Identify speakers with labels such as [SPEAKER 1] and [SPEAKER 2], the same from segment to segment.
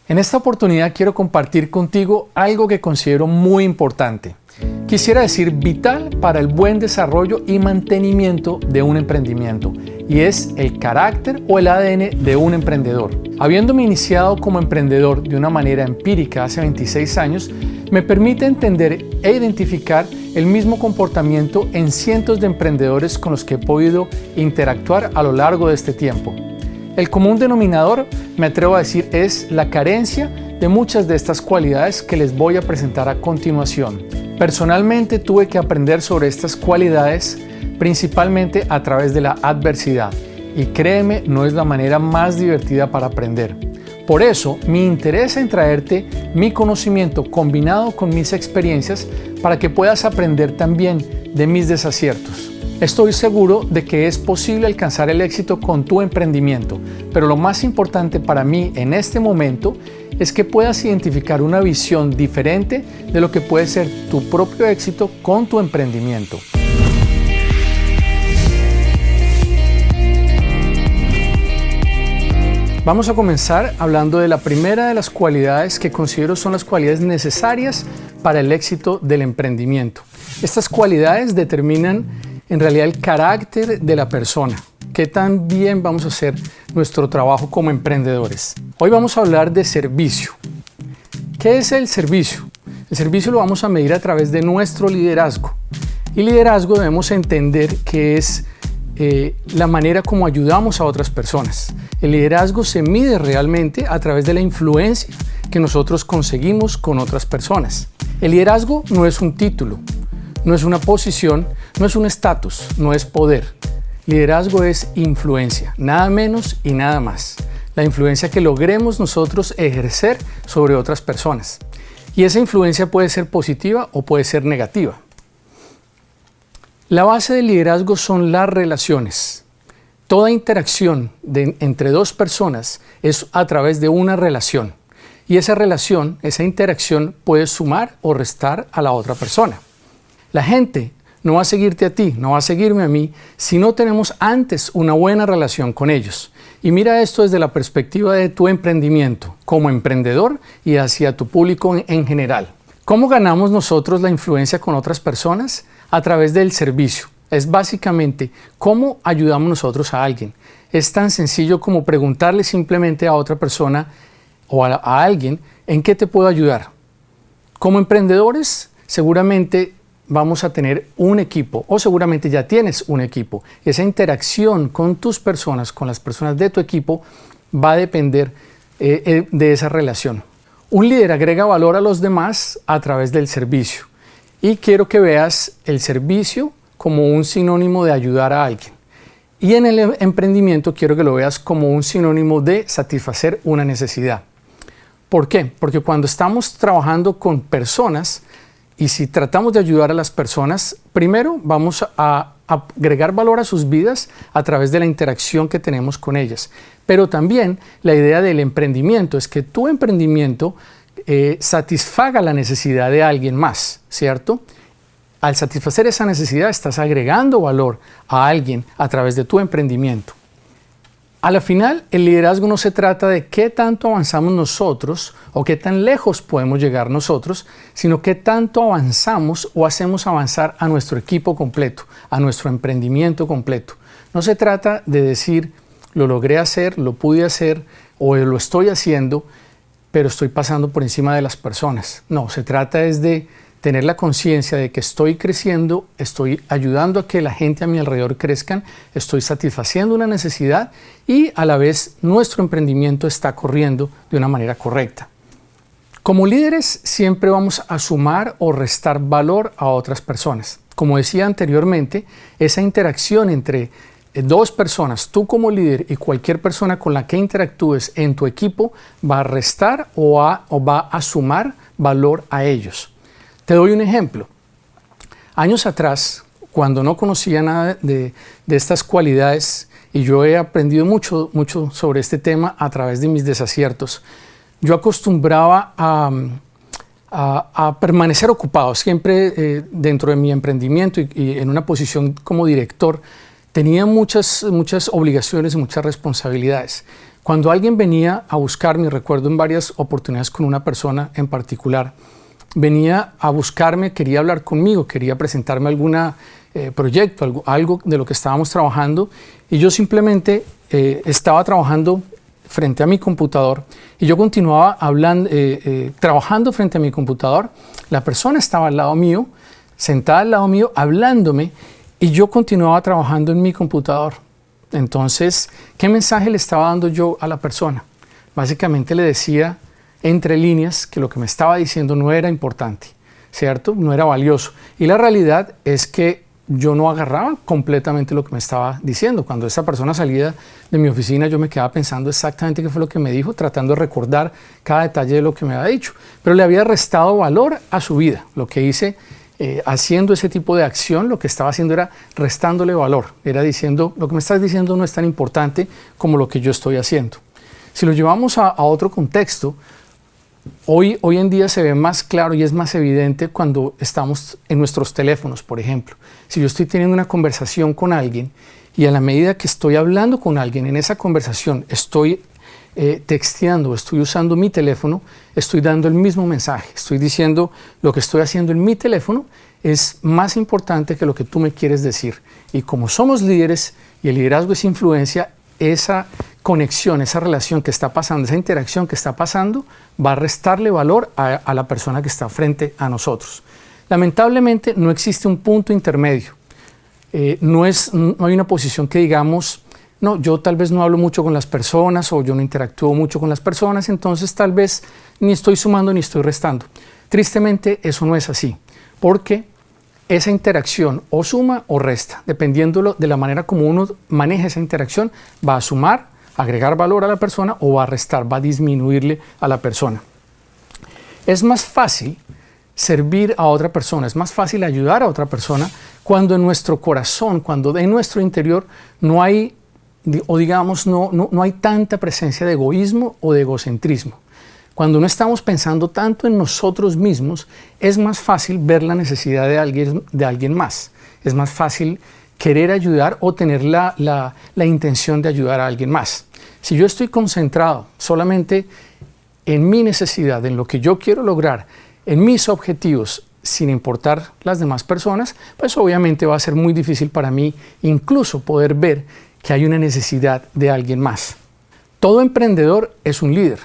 [SPEAKER 1] En esta oportunidad quiero compartir contigo algo que considero muy importante. Quisiera decir vital para el buen desarrollo y mantenimiento de un emprendimiento, y es el carácter o el ADN de un emprendedor. Habiéndome iniciado como emprendedor de una manera empírica hace 26 años, me permite entender e identificar el mismo comportamiento en cientos de emprendedores con los que he podido interactuar a lo largo de este tiempo. El común denominador, me atrevo a decir, es la carencia de muchas de estas cualidades que les voy a presentar a continuación. Personalmente tuve que aprender sobre estas cualidades principalmente a través de la adversidad, y créeme, no es la manera más divertida para aprender. Por eso, mi interés en traerte mi conocimiento combinado con mis experiencias para que puedas aprender también de mis desaciertos. Estoy seguro de que es posible alcanzar el éxito con tu emprendimiento, pero lo más importante para mí en este momento es que puedas identificar una visión diferente de lo que puede ser tu propio éxito con tu emprendimiento. Vamos a comenzar hablando de la primera de las cualidades que considero son las cualidades necesarias para el éxito del emprendimiento. Estas cualidades determinan en realidad el carácter de la persona, qué tan bien vamos a hacer nuestro trabajo como emprendedores. Hoy vamos a hablar de servicio. ¿Qué es el servicio? El servicio lo vamos a medir a través de nuestro liderazgo. Y liderazgo debemos entender que es la manera como ayudamos a otras personas. El liderazgo se mide realmente a través de la influencia que nosotros conseguimos con otras personas. El liderazgo no es un título, no es una posición, no es un estatus, no es poder. Liderazgo es influencia, nada menos y nada más. La influencia que logremos nosotros ejercer sobre otras personas. Y esa influencia puede ser positiva o puede ser negativa. La base del liderazgo son las relaciones. Toda interacción entre dos personas es a través de una relación. Y esa relación, esa interacción puede sumar o restar a la otra persona. La gente no va a seguirte a ti, no va a seguirme a mí, si no tenemos antes una buena relación con ellos. Y mira esto desde la perspectiva de tu emprendimiento, como emprendedor y hacia tu público en general. ¿Cómo ganamos nosotros la influencia con otras personas? A través del servicio. Es básicamente cómo ayudamos nosotros a alguien. Es tan sencillo como preguntarle simplemente a otra persona o a alguien, ¿en qué te puedo ayudar? Como emprendedores, seguramente vamos a tener un equipo, o seguramente ya tienes un equipo. Esa interacción con tus personas, con las personas de tu equipo, va a depender de esa relación. Un líder agrega valor a los demás a través del servicio. Y quiero que veas el servicio como un sinónimo de ayudar a alguien. Y en el emprendimiento quiero que lo veas como un sinónimo de satisfacer una necesidad. ¿Por qué? Porque cuando estamos trabajando con personas, y si tratamos de ayudar a las personas, primero vamos a agregar valor a sus vidas a través de la interacción que tenemos con ellas. Pero también la idea del emprendimiento es que tu emprendimiento satisfaga la necesidad de alguien más, ¿cierto? Al satisfacer esa necesidad estás agregando valor a alguien a través de tu emprendimiento. A la final, el liderazgo no se trata de qué tanto avanzamos nosotros o qué tan lejos podemos llegar nosotros, sino qué tanto avanzamos o hacemos avanzar a nuestro equipo completo, a nuestro emprendimiento completo. No se trata de decir, lo logré hacer, lo pude hacer o lo estoy haciendo, pero estoy pasando por encima de las personas. No, se trata es de tener la conciencia de que estoy creciendo, estoy ayudando a que la gente a mi alrededor crezcan, estoy satisfaciendo una necesidad y a la vez nuestro emprendimiento está corriendo de una manera correcta. Como líderes siempre vamos a sumar o restar valor a otras personas. Como decía anteriormente, esa interacción entre dos personas, tú como líder y cualquier persona con la que interactúes en tu equipo, va a restar o va a sumar valor a ellos. Te doy un ejemplo. Años atrás, cuando no conocía nada de estas cualidades, y yo he aprendido mucho sobre este tema a través de mis desaciertos, yo acostumbraba a permanecer ocupado. Siempre dentro de mi emprendimiento y en una posición como director, tenía muchas obligaciones y muchas responsabilidades. Cuando alguien venía a buscarme, recuerdo en varias oportunidades con una persona en particular, venía a buscarme, quería hablar conmigo, quería presentarme algún proyecto, algo de lo que estábamos trabajando, y yo simplemente estaba trabajando frente a mi computador y yo continuaba hablando, trabajando frente a mi computador. La persona estaba al lado mío, sentada al lado mío, hablándome, y yo continuaba trabajando en mi computador. Entonces, ¿qué mensaje le estaba dando yo a la persona? Básicamente le decía entre líneas que lo que me estaba diciendo no era importante, ¿cierto? No era valioso. Y la realidad es que yo no agarraba completamente lo que me estaba diciendo. Cuando esa persona salía de mi oficina, yo me quedaba pensando exactamente qué fue lo que me dijo, tratando de recordar cada detalle de lo que me había dicho. Pero le había restado valor a su vida. Lo que hice haciendo ese tipo de acción, lo que estaba haciendo era restándole valor. Era diciendo, lo que me estás diciendo no es tan importante como lo que yo estoy haciendo. Si lo llevamos a otro contexto, hoy en día se ve más claro y es más evidente cuando estamos en nuestros teléfonos, por ejemplo. Si yo estoy teniendo una conversación con alguien y a la medida que estoy hablando con alguien en esa conversación estoy texteando, estoy usando mi teléfono, estoy dando el mismo mensaje. Estoy diciendo lo que estoy haciendo en mi teléfono es más importante que lo que tú me quieres decir. Y como somos líderes y el liderazgo es influencia, esa conexión, esa relación que está pasando, esa interacción que está pasando, va a restarle valor a la persona que está frente a nosotros. Lamentablemente no existe un punto intermedio. No hay una posición que digamos, no, yo tal vez no hablo mucho con las personas o yo no interactúo mucho con las personas, entonces tal vez ni estoy sumando ni estoy restando. Tristemente eso no es así, porque esa interacción o suma o resta, dependiendo de la manera como uno maneja esa interacción, va a sumar, agregar valor a la persona o va a restar, va a disminuirle a la persona. Es más fácil servir a otra persona, es más fácil ayudar a otra persona cuando en nuestro corazón, cuando en nuestro interior no hay, o digamos, no hay tanta presencia de egoísmo o de egocentrismo. Cuando no estamos pensando tanto en nosotros mismos, es más fácil ver la necesidad de alguien más. Es más fácil querer ayudar o tener la intención de ayudar a alguien más. Si yo estoy concentrado solamente en mi necesidad, en lo que yo quiero lograr, en mis objetivos, sin importar las demás personas, pues obviamente va a ser muy difícil para mí incluso poder ver que hay una necesidad de alguien más. Todo emprendedor es un líder.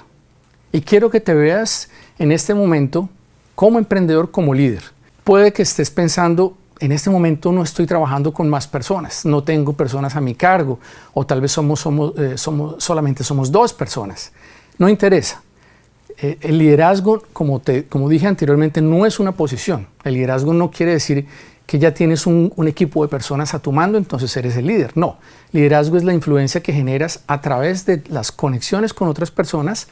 [SPEAKER 1] Y quiero que te veas en este momento como emprendedor, como líder. Puede que estés pensando, en este momento no estoy trabajando con más personas, no tengo personas a mi cargo, o tal vez solamente somos 2 personas. No interesa. El liderazgo, como dije anteriormente, no es una posición. El liderazgo no quiere decir que ya tienes un equipo de personas a tu mando, entonces eres el líder. No, liderazgo es la influencia que generas a través de las conexiones con otras personas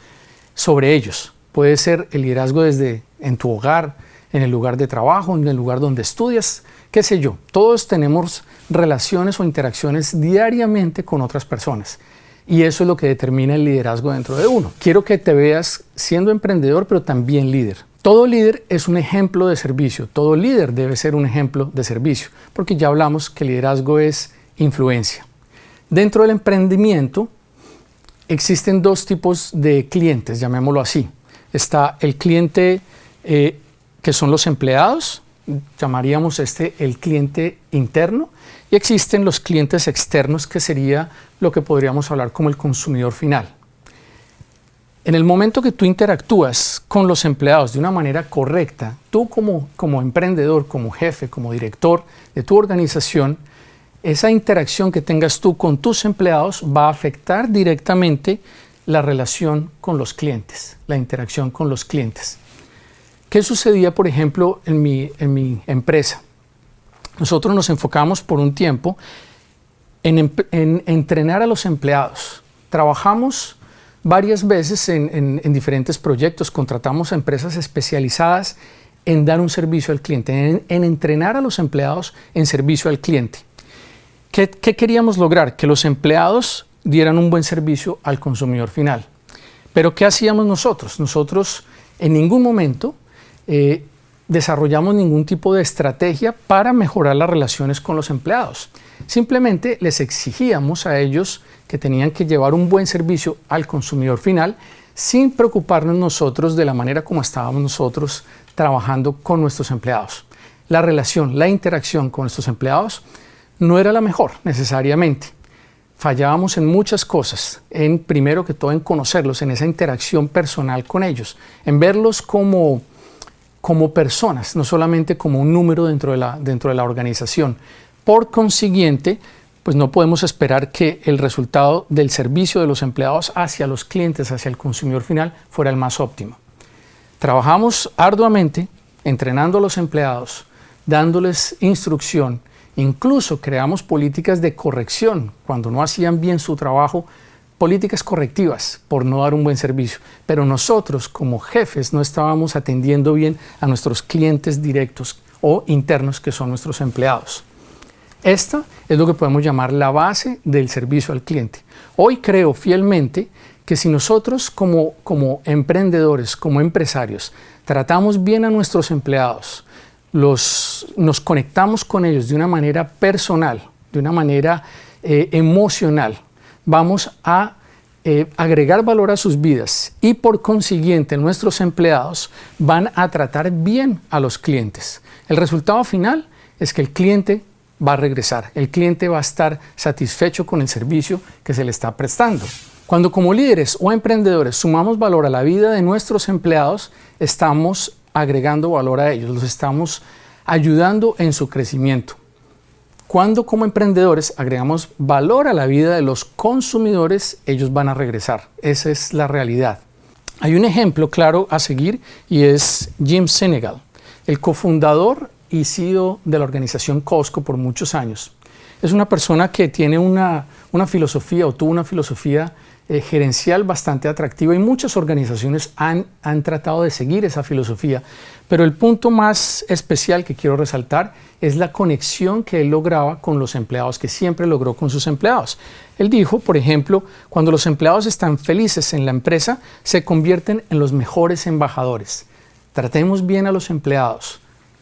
[SPEAKER 1] sobre ellos. Puede ser el liderazgo desde en tu hogar, en el lugar de trabajo, en el lugar donde estudias, qué sé yo. Todos tenemos relaciones o interacciones diariamente con otras personas. Y eso es lo que determina el liderazgo dentro de uno. Quiero que te veas siendo emprendedor, pero también líder. Todo líder es un ejemplo de servicio. Todo líder debe ser un ejemplo de servicio, porque ya hablamos que el liderazgo es influencia. Dentro del emprendimiento, existen 2 tipos de clientes, llamémoslo así. Está el cliente que son los empleados, llamaríamos el cliente interno, y existen los clientes externos, que sería lo que podríamos hablar como el consumidor final. En el momento que tú interactúas con los empleados de una manera correcta, tú como emprendedor, como jefe, como director de tu organización, esa interacción que tengas tú con tus empleados va a afectar directamente la relación con los clientes, la interacción con los clientes. ¿Qué sucedía, por ejemplo, en mi empresa? Nosotros nos enfocamos por un tiempo en entrenar a los empleados. Trabajamos varias veces en diferentes proyectos, contratamos a empresas especializadas en dar un servicio al cliente, en entrenar a los empleados en servicio al cliente. ¿Qué queríamos lograr? Que los empleados dieran un buen servicio al consumidor final. Pero ¿qué hacíamos nosotros? Nosotros en ningún momento desarrollamos ningún tipo de estrategia para mejorar las relaciones con los empleados. Simplemente les exigíamos a ellos que tenían que llevar un buen servicio al consumidor final sin preocuparnos nosotros de la manera como estábamos nosotros trabajando con nuestros empleados. La relación, la interacción con nuestros empleados no era la mejor necesariamente. Fallábamos en muchas cosas, primero que todo en conocerlos, en esa interacción personal con ellos, en verlos como personas, no solamente como un número dentro de la organización. Por consiguiente, pues no podemos esperar que el resultado del servicio de los empleados hacia los clientes, hacia el consumidor final, fuera el más óptimo. Trabajamos arduamente entrenando a los empleados, dándoles instrucción, incluso creamos políticas de corrección cuando no hacían bien su trabajo, políticas correctivas por no dar un buen servicio. Pero nosotros como jefes no estábamos atendiendo bien a nuestros clientes directos o internos, que son nuestros empleados. Esta es lo que podemos llamar la base del servicio al cliente. Hoy creo fielmente que si nosotros como emprendedores, como empresarios, tratamos bien a nuestros empleados, nos conectamos con ellos de una manera personal, de una manera emocional, vamos a agregar valor a sus vidas y por consiguiente nuestros empleados van a tratar bien a los clientes. El resultado final es que el cliente va a regresar, el cliente va a estar satisfecho con el servicio que se le está prestando. Cuando como líderes o emprendedores sumamos valor a la vida de nuestros empleados, estamos agregando valor a ellos, los estamos ayudando en su crecimiento. Cuando como emprendedores agregamos valor a la vida de los consumidores, ellos van a regresar. Esa es la realidad. Hay un ejemplo claro a seguir y es Jim Sinegal, el cofundador y CEO de la organización Costco por muchos años. Es una persona que tiene una filosofía o tuvo una filosofía gerencial bastante atractiva y muchas organizaciones han tratado de seguir esa filosofía. Pero el punto más especial que quiero resaltar es la conexión que él lograba con los empleados, que siempre logró con sus empleados. Él dijo, por ejemplo, cuando los empleados están felices en la empresa, se convierten en los mejores embajadores. Tratemos bien a los empleados.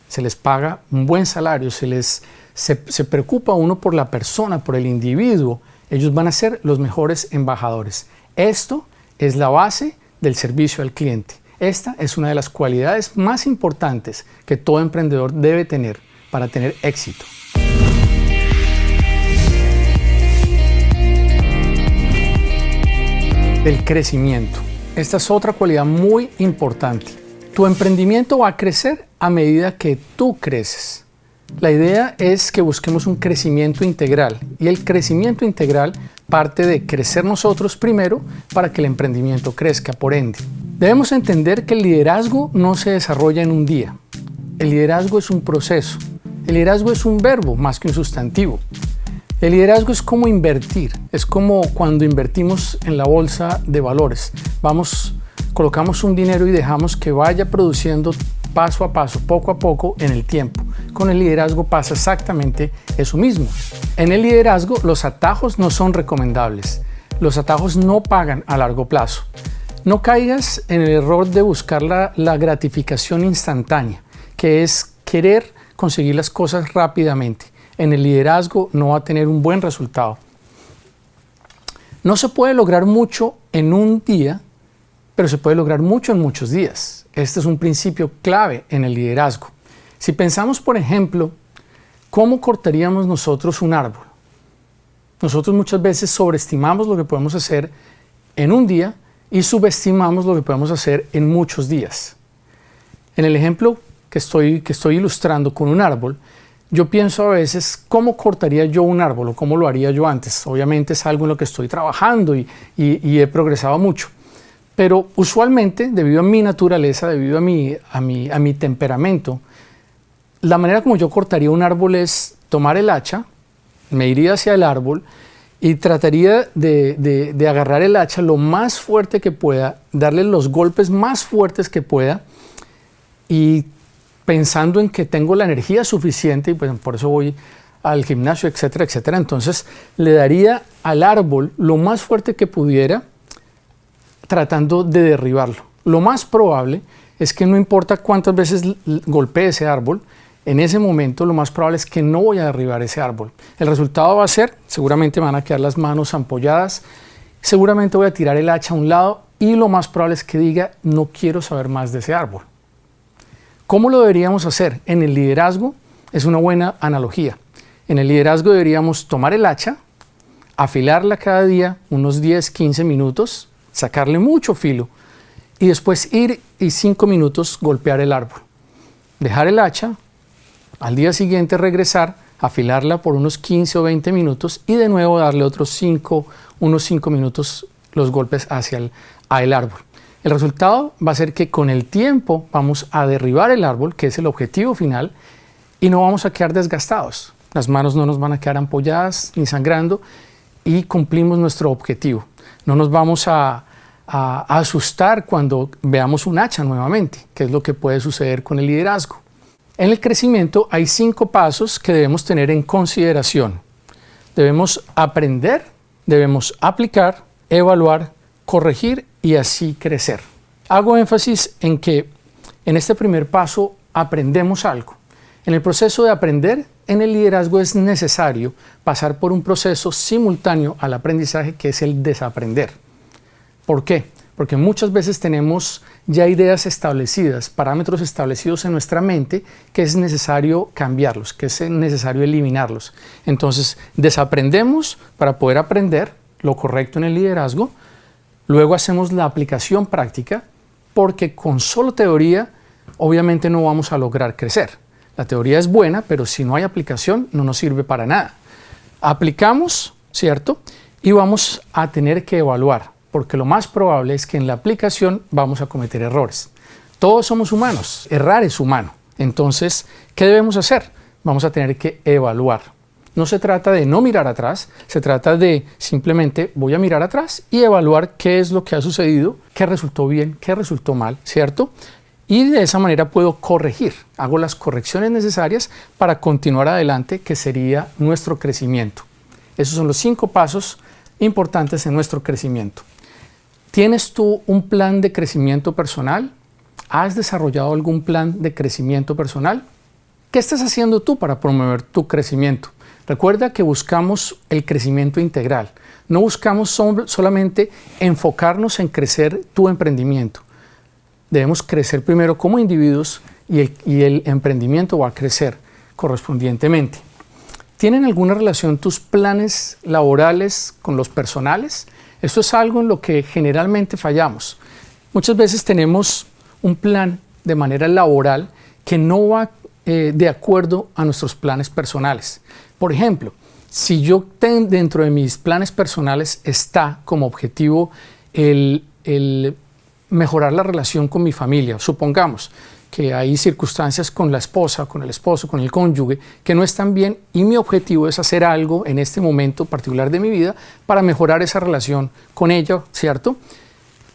[SPEAKER 1] Se les paga un buen salario, se preocupa uno por la persona, por el individuo. Ellos van a ser los mejores embajadores. Esto es la base del servicio al cliente. Esta es una de las cualidades más importantes que todo emprendedor debe tener para tener éxito. El crecimiento. Esta es otra cualidad muy importante. Tu emprendimiento va a crecer a medida que tú creces. La idea es que busquemos un crecimiento integral y el crecimiento integral parte de crecer nosotros primero para que el emprendimiento crezca por ende. Debemos entender que el liderazgo no se desarrolla en un día. El liderazgo es un proceso. El liderazgo es un verbo más que un sustantivo. El liderazgo es como invertir. Es como cuando invertimos en la bolsa de valores. Colocamos un dinero y dejamos que vaya produciendo paso a paso, poco a poco en el tiempo. Con el liderazgo pasa exactamente eso mismo. En el liderazgo los atajos no son recomendables. Los atajos no pagan a largo plazo. No caigas en el error de buscar la gratificación instantánea, que es querer conseguir las cosas rápidamente. En el liderazgo no va a tener un buen resultado. No se puede lograr mucho en un día, pero se puede lograr mucho en muchos días. Este es un principio clave en el liderazgo. Si pensamos, por ejemplo, ¿cómo cortaríamos nosotros un árbol? Nosotros muchas veces sobreestimamos lo que podemos hacer en un día y subestimamos lo que podemos hacer en muchos días. En el ejemplo que estoy ilustrando con un árbol, yo pienso a veces cómo cortaría yo un árbol o cómo lo haría yo antes. Obviamente es algo en lo que estoy trabajando y he progresado mucho. Pero usualmente, debido a mi naturaleza, debido a mi temperamento, la manera como yo cortaría un árbol es tomar el hacha, me iría hacia el árbol y trataría de agarrar el hacha lo más fuerte que pueda, darle los golpes más fuertes que pueda y pensando en que tengo la energía suficiente y pues por eso voy al gimnasio, etcétera, etcétera. Entonces le daría al árbol lo más fuerte que pudiera tratando de derribarlo. Lo más probable es que no importa cuántas veces golpee ese árbol, en ese momento lo más probable es que no voy a derribar ese árbol. El resultado va a ser, seguramente me van a quedar las manos ampolladas, seguramente voy a tirar el hacha a un lado y lo más probable es que diga, no quiero saber más de ese árbol. ¿Cómo lo deberíamos hacer? En el liderazgo es una buena analogía. En el liderazgo deberíamos tomar el hacha, afilarla cada día unos 10, 15 minutos, sacarle mucho filo y después ir y 5 minutos golpear el árbol. Dejar el hacha, al día siguiente regresar, afilarla por unos 15 o 20 minutos y de nuevo darle unos 5 minutos los golpes hacia el árbol. El resultado va a ser que con el tiempo vamos a derribar el árbol, que es el objetivo final, y no vamos a quedar desgastados. Las manos no nos van a quedar ampolladas ni sangrando y cumplimos nuestro objetivo. No nos vamos a asustar cuando veamos un hacha nuevamente, que es lo que puede suceder con el liderazgo. En el crecimiento hay 5 pasos que debemos tener en consideración. Debemos aprender, debemos aplicar, evaluar, corregir y así crecer. Hago énfasis en que en este primer paso aprendemos algo. En el proceso de aprender, en el liderazgo es necesario pasar por un proceso simultáneo al aprendizaje que es el desaprender. ¿Por qué? Porque muchas veces tenemos ya ideas establecidas, parámetros establecidos en nuestra mente que es necesario cambiarlos, que es necesario eliminarlos. Entonces, desaprendemos para poder aprender lo correcto en el liderazgo. Luego hacemos la aplicación práctica porque con solo teoría obviamente no vamos a lograr crecer. La teoría es buena, pero si no hay aplicación no nos sirve para nada. Aplicamos, ¿cierto? Y vamos a tener que evaluar, porque lo más probable es que en la aplicación vamos a cometer errores. Todos somos humanos, errar es humano. Entonces, ¿qué debemos hacer? Vamos a tener que evaluar. No se trata de no mirar atrás, se trata de simplemente voy a mirar atrás y evaluar qué es lo que ha sucedido, qué resultó bien, qué resultó mal, ¿cierto? Y de esa manera puedo corregir, hago las correcciones necesarias para continuar adelante, que sería nuestro crecimiento. Esos son los 5 pasos importantes en nuestro crecimiento. ¿Tienes tú un plan de crecimiento personal? ¿Has desarrollado algún plan de crecimiento personal? ¿Qué estás haciendo tú para promover tu crecimiento? Recuerda que buscamos el crecimiento integral. No buscamos solamente enfocarnos en crecer tu emprendimiento. Debemos crecer primero como individuos y el emprendimiento va a crecer correspondientemente. ¿Tienen alguna relación tus planes laborales con los personales? Esto es algo en lo que generalmente fallamos. Muchas veces tenemos un plan de manera laboral que no va de acuerdo a nuestros planes personales. Por ejemplo, si yo dentro de mis planes personales está como objetivo el mejorar la relación con mi familia, supongamos que hay circunstancias con la esposa, con el esposo, con el cónyuge que no están bien y mi objetivo es hacer algo en este momento particular de mi vida para mejorar esa relación con ella, ¿cierto?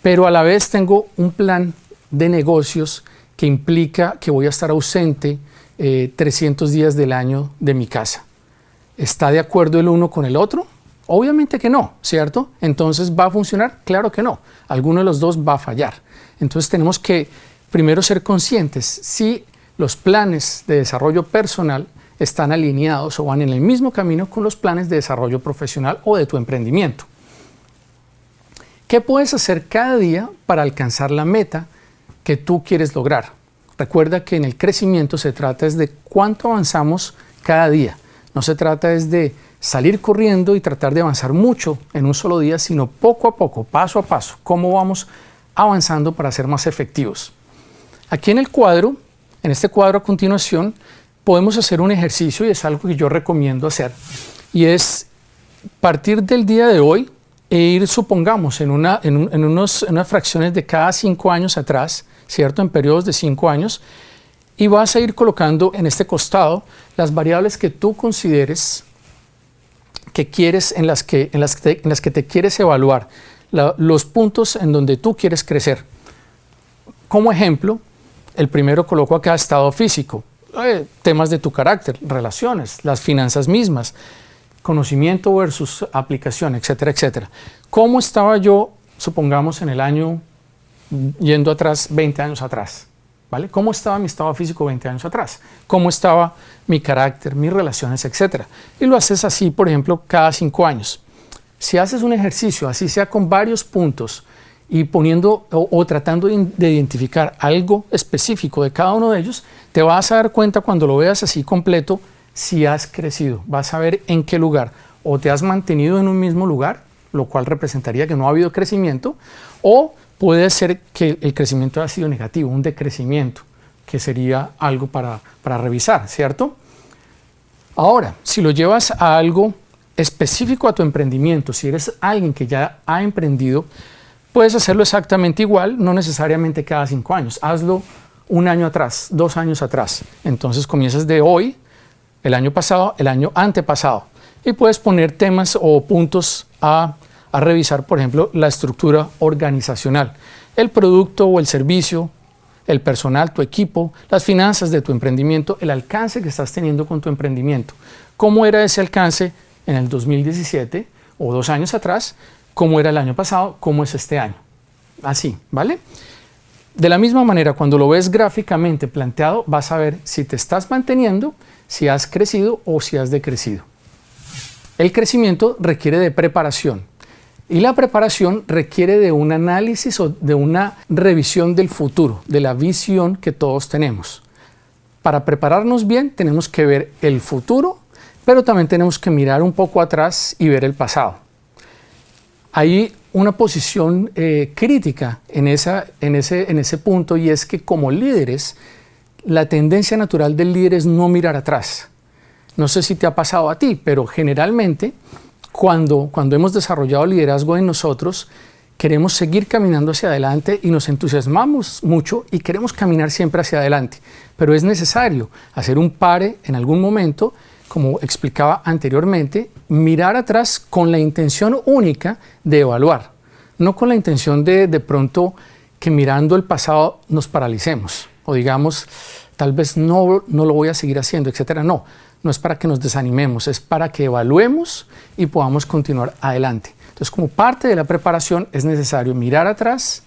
[SPEAKER 1] Pero a la vez tengo un plan de negocios que implica que voy a estar ausente 300 días del año de mi casa. ¿Está de acuerdo el uno con el otro? Obviamente que no, ¿cierto? Entonces, ¿va a funcionar? Claro que no. Alguno de los dos va a fallar. Entonces, tenemos que primero ser conscientes si los planes de desarrollo personal están alineados o van en el mismo camino con los planes de desarrollo profesional o de tu emprendimiento. ¿Qué puedes hacer cada día para alcanzar la meta que tú quieres lograr? Recuerda que en el crecimiento se trata es de cuánto avanzamos cada día. No se trata es de salir corriendo y tratar de avanzar mucho en un solo día, sino poco a poco, paso a paso, cómo vamos avanzando para ser más efectivos. Aquí en el cuadro, en este cuadro a continuación, podemos hacer un ejercicio y es algo que yo recomiendo hacer. Y es partir del día de hoy e ir, supongamos, en unas fracciones de cada 5 años atrás, ¿cierto? En periodos de 5 años, y vas a ir colocando en este costado las variables que tú consideres que quieres, en las que te quieres evaluar, los puntos en donde tú quieres crecer. Como ejemplo, el primero coloco acá estado físico, temas de tu carácter, relaciones, las finanzas mismas, conocimiento versus aplicación, etcétera, etcétera. ¿Cómo estaba yo, supongamos, en el año, yendo atrás, 20 años atrás? ¿vale? ¿Cómo estaba mi estado físico 20 años atrás? ¿Cómo estaba mi carácter, mis relaciones, etcétera? Y lo haces así, por ejemplo, cada 5 años. Si haces un ejercicio, así sea con varios puntos, y poniendo o tratando de identificar algo específico de cada uno de ellos, te vas a dar cuenta cuando lo veas así completo si has crecido. Vas a ver en qué lugar o te has mantenido en un mismo lugar, lo cual representaría que no ha habido crecimiento, o puede ser que el crecimiento ha sido negativo, un decrecimiento, que sería algo para revisar, ¿cierto? Ahora, si lo llevas a algo específico a tu emprendimiento, si eres alguien que ya ha emprendido, puedes hacerlo exactamente igual, no necesariamente cada 5 años. Hazlo un año atrás, 2 años atrás. Entonces comienzas de hoy, el año pasado, el año antepasado. Y puedes poner temas o puntos a revisar, por ejemplo, la estructura organizacional, el producto o el servicio, el personal, tu equipo, las finanzas de tu emprendimiento, el alcance que estás teniendo con tu emprendimiento. ¿Cómo era ese alcance en el 2017 o 2 años atrás? ¿Cómo era el año pasado? ¿Cómo es este año? Así, ¿vale? De la misma manera, cuando lo ves gráficamente planteado, vas a ver si te estás manteniendo, si has crecido o si has decrecido. El crecimiento requiere de preparación y la preparación requiere de un análisis o de una revisión del futuro, de la visión que todos tenemos. Para prepararnos bien tenemos que ver el futuro, pero también tenemos que mirar un poco atrás y ver el pasado. Hay una posición crítica en ese punto, y es que como líderes, la tendencia natural del líder es no mirar atrás. No sé si te ha pasado a ti, pero generalmente cuando hemos desarrollado liderazgo en nosotros, queremos seguir caminando hacia adelante y nos entusiasmamos mucho y queremos caminar siempre hacia adelante. Pero es necesario hacer un pare en algún momento, como explicaba anteriormente, mirar atrás con la intención única de evaluar, no con la intención de pronto que mirando el pasado nos paralicemos o digamos, tal vez no lo voy a seguir haciendo, etcétera. No es para que nos desanimemos, es para que evaluemos y podamos continuar adelante. Entonces, como parte de la preparación es necesario mirar atrás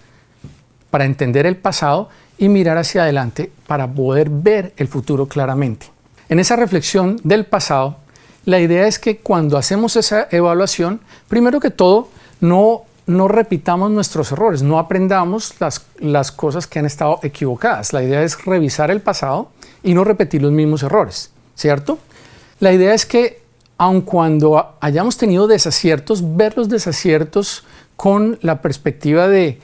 [SPEAKER 1] para entender el pasado y mirar hacia adelante para poder ver el futuro claramente. En esa reflexión del pasado, la idea es que cuando hacemos esa evaluación, primero que todo, no repitamos nuestros errores, no aprendamos las cosas que han estado equivocadas. La idea es revisar el pasado y no repetir los mismos errores, ¿cierto? La idea es que aun cuando hayamos tenido desaciertos, ver los desaciertos con la perspectiva de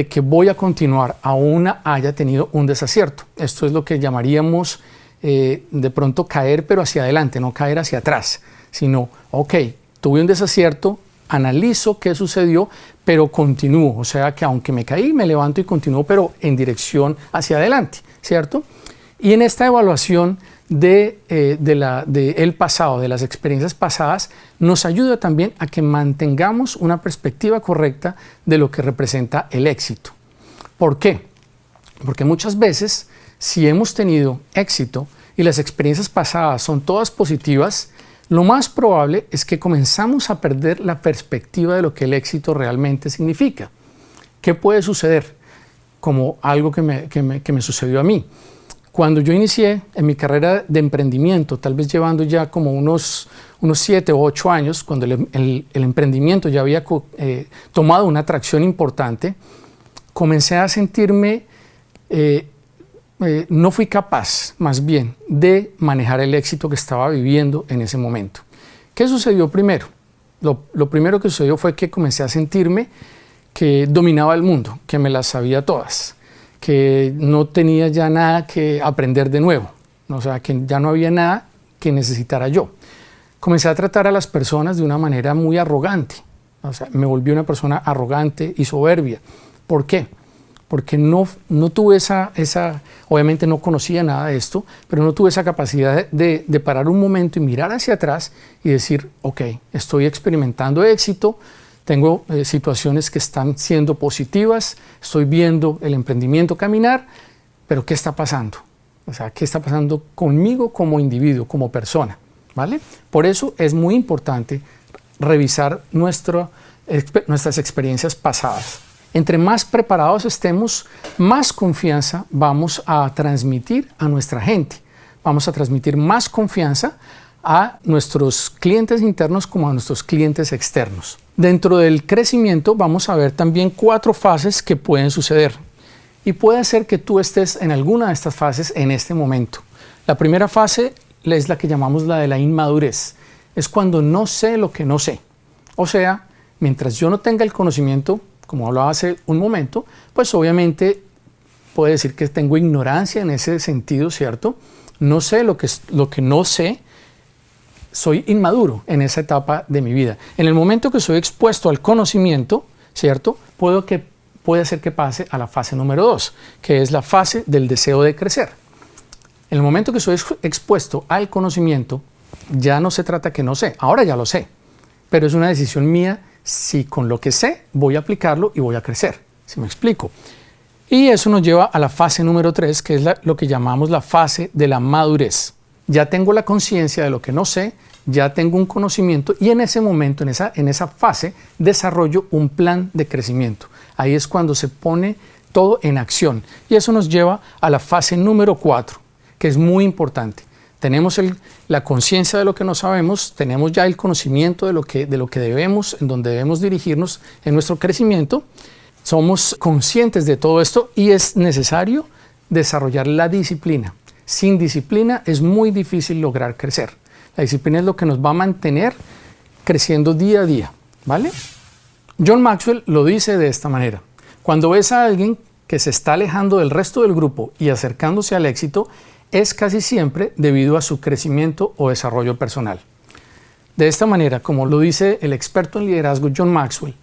[SPEAKER 1] que voy a continuar, aún haya tenido un desacierto. Esto es lo que llamaríamos de pronto caer, pero hacia adelante, no caer hacia atrás, sino, ok, tuve un desacierto, analizo qué sucedió, pero continúo. O sea que aunque me caí, me levanto y continúo, pero en dirección hacia adelante, ¿cierto? Y en esta evaluación del pasado, de las experiencias pasadas, nos ayuda también a que mantengamos una perspectiva correcta de lo que representa el éxito. ¿Por qué? Porque muchas veces, si hemos tenido éxito y las experiencias pasadas son todas positivas, lo más probable es que comenzamos a perder la perspectiva de lo que el éxito realmente significa. ¿Qué puede suceder? Como algo que me sucedió a mí. Cuando yo inicié en mi carrera de emprendimiento, tal vez llevando ya como unos 7 o 8 años, cuando el emprendimiento ya había tomado una atracción importante, comencé a sentirme, no fui capaz, más bien, de manejar el éxito que estaba viviendo en ese momento. ¿Qué sucedió primero? Lo primero que sucedió fue que comencé a sentirme que dominaba el mundo, que me las sabía todas, que no tenía ya nada que aprender de nuevo, o sea, que ya no había nada que necesitara yo. Comencé a tratar a las personas de una manera muy arrogante, o sea, me volví una persona arrogante y soberbia. ¿Por qué? Porque no tuve obviamente no conocía nada de esto, pero no tuve esa capacidad de parar un momento y mirar hacia atrás y decir, ok, estoy experimentando éxito, tengo situaciones que están siendo positivas, estoy viendo el emprendimiento caminar, pero ¿qué está pasando? O sea, ¿qué está pasando conmigo como individuo, como persona? ¿Vale? Por eso es muy importante revisar nuestras experiencias pasadas. Entre más preparados estemos, más confianza vamos a transmitir a nuestra gente. Vamos a transmitir más confianza a nuestros clientes internos como a nuestros clientes externos. Dentro del crecimiento vamos a ver también 4 fases que pueden suceder. Y puede ser que tú estés en alguna de estas fases en este momento. La primera fase es la que llamamos la de la inmadurez. Es cuando no sé lo que no sé. O sea, mientras yo no tenga el conocimiento, como hablaba hace un momento, pues obviamente puede decir que tengo ignorancia en ese sentido, ¿cierto? No sé lo que no sé, soy inmaduro en esa etapa de mi vida. En el momento que soy expuesto al conocimiento, ¿cierto? Puede ser que pase a la fase número 2, que es la fase del deseo de crecer. En el momento que soy expuesto al conocimiento, ya no se trata que no sé, ahora ya lo sé, pero es una decisión mía si con lo que sé voy a aplicarlo y voy a crecer, ¿sí me explico? Y eso nos lleva a la fase número 3, que es lo que llamamos la fase de la madurez. Ya tengo la conciencia de lo que no sé, ya tengo un conocimiento y en ese momento, en esa fase, desarrollo un plan de crecimiento. Ahí es cuando se pone todo en acción y eso nos lleva a la fase número 4, que es muy importante. Tenemos la conciencia de lo que no sabemos, tenemos ya el conocimiento de lo que debemos, en donde debemos dirigirnos en nuestro crecimiento. Somos conscientes de todo esto y es necesario desarrollar la disciplina. Sin disciplina es muy difícil lograr crecer. La disciplina es lo que nos va a mantener creciendo día a día, ¿vale? John Maxwell lo dice de esta manera. Cuando ves a alguien que se está alejando del resto del grupo y acercándose al éxito, es casi siempre debido a su crecimiento o desarrollo personal. De esta manera, como lo dice el experto en liderazgo John Maxwell,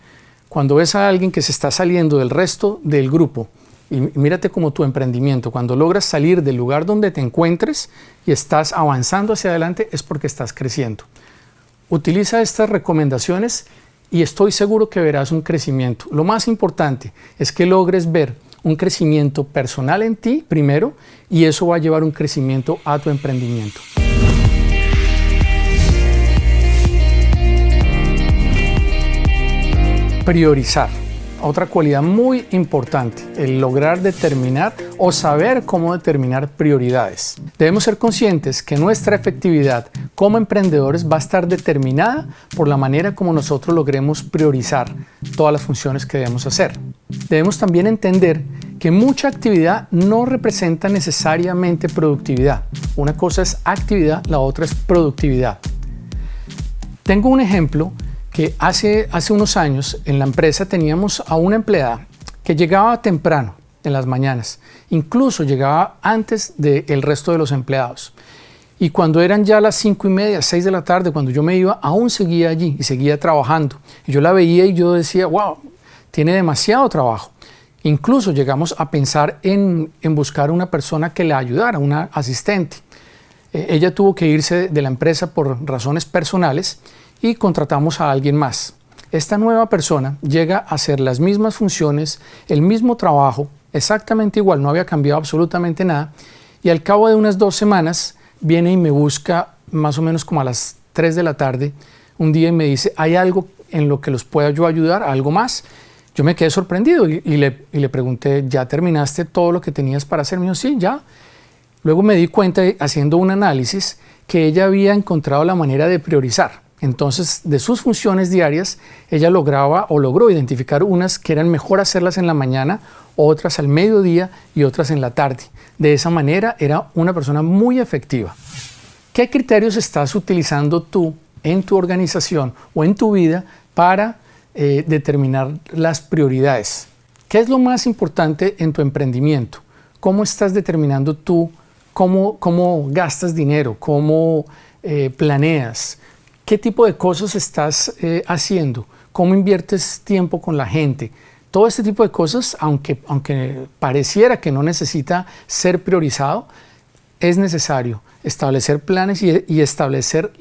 [SPEAKER 1] cuando ves a alguien que se está saliendo del resto del grupo, y mírate como tu emprendimiento, cuando logras salir del lugar donde te encuentres y estás avanzando hacia adelante, es porque estás creciendo. Utiliza estas recomendaciones y estoy seguro que verás un crecimiento. Lo más importante es que logres ver un crecimiento personal en ti primero y eso va a llevar un crecimiento a tu emprendimiento. Priorizar. Otra cualidad muy importante, el lograr determinar o saber cómo determinar prioridades. Debemos ser conscientes que nuestra efectividad como emprendedores va a estar determinada por la manera como nosotros logremos priorizar todas las funciones que debemos hacer. Debemos también entender que mucha actividad no representa necesariamente productividad. Una cosa es actividad, la otra es productividad. Tengo un ejemplo que hace unos años en la empresa teníamos a una empleada que llegaba temprano en las mañanas, incluso llegaba antes del resto de los empleados. Y cuando eran ya las 5:30, 6 de la tarde, cuando yo me iba, aún seguía allí y seguía trabajando. Y yo la veía y yo decía, wow, tiene demasiado trabajo. Incluso llegamos a pensar en buscar una persona que la ayudara, una asistente. Ella tuvo que irse de la empresa por razones personales y contratamos a alguien más. Esta nueva persona llega a hacer las mismas funciones, el mismo trabajo, exactamente igual, no había cambiado absolutamente nada, y al cabo de unas 2 semanas viene y me busca más o menos como a las 3 de la tarde, un día y me dice, ¿hay algo en lo que los pueda yo ayudar? ¿Algo más? Yo me quedé sorprendido y le pregunté, ¿ya terminaste todo lo que tenías para hacer? Me dijo, sí, ya. Luego me di cuenta, haciendo un análisis, que ella había encontrado la manera de priorizar. Entonces, de sus funciones diarias, ella logró identificar unas que eran mejor hacerlas en la mañana, otras al mediodía y otras en la tarde. De esa manera, era una persona muy efectiva. ¿Qué criterios estás utilizando tú en tu organización o en tu vida para determinar las prioridades? ¿Qué es lo más importante en tu emprendimiento? ¿Cómo estás determinando tú cómo gastas dinero? ¿Cómo planeas? ¿Qué tipo de cosas estás haciendo? ¿Cómo inviertes tiempo con la gente? Todo este tipo de cosas, aunque pareciera que no necesita ser priorizado, es necesario establecer planes y establecer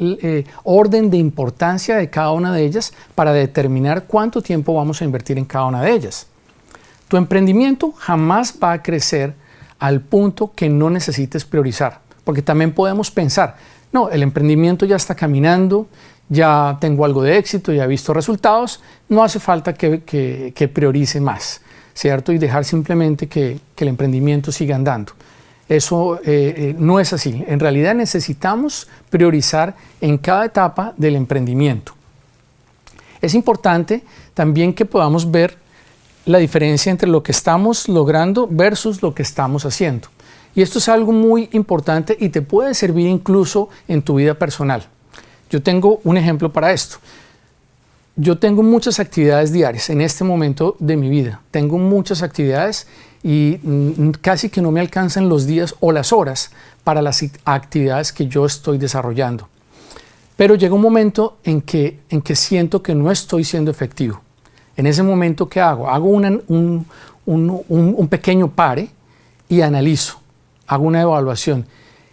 [SPEAKER 1] orden de importancia de cada una de ellas para determinar cuánto tiempo vamos a invertir en cada una de ellas. Tu emprendimiento jamás va a crecer al punto que no necesites priorizar, porque también podemos pensar, no, el emprendimiento ya está caminando, ya tengo algo de éxito, ya he visto resultados, no hace falta que priorice más, ¿cierto? Y dejar simplemente que el emprendimiento siga andando. Eso no es así. En realidad necesitamos priorizar en cada etapa del emprendimiento. Es importante también que podamos ver la diferencia entre lo que estamos logrando versus lo que estamos haciendo. Y esto es algo muy importante y te puede servir incluso en tu vida personal. Yo tengo un ejemplo para esto. Yo tengo muchas actividades diarias en este momento de mi vida. Tengo muchas actividades y casi que no me alcanzan los días o las horas para las actividades que yo estoy desarrollando. Pero llega un momento en que siento que no estoy siendo efectivo. En ese momento, ¿qué hago? Hago un pequeño pare y analizo, hago una evaluación.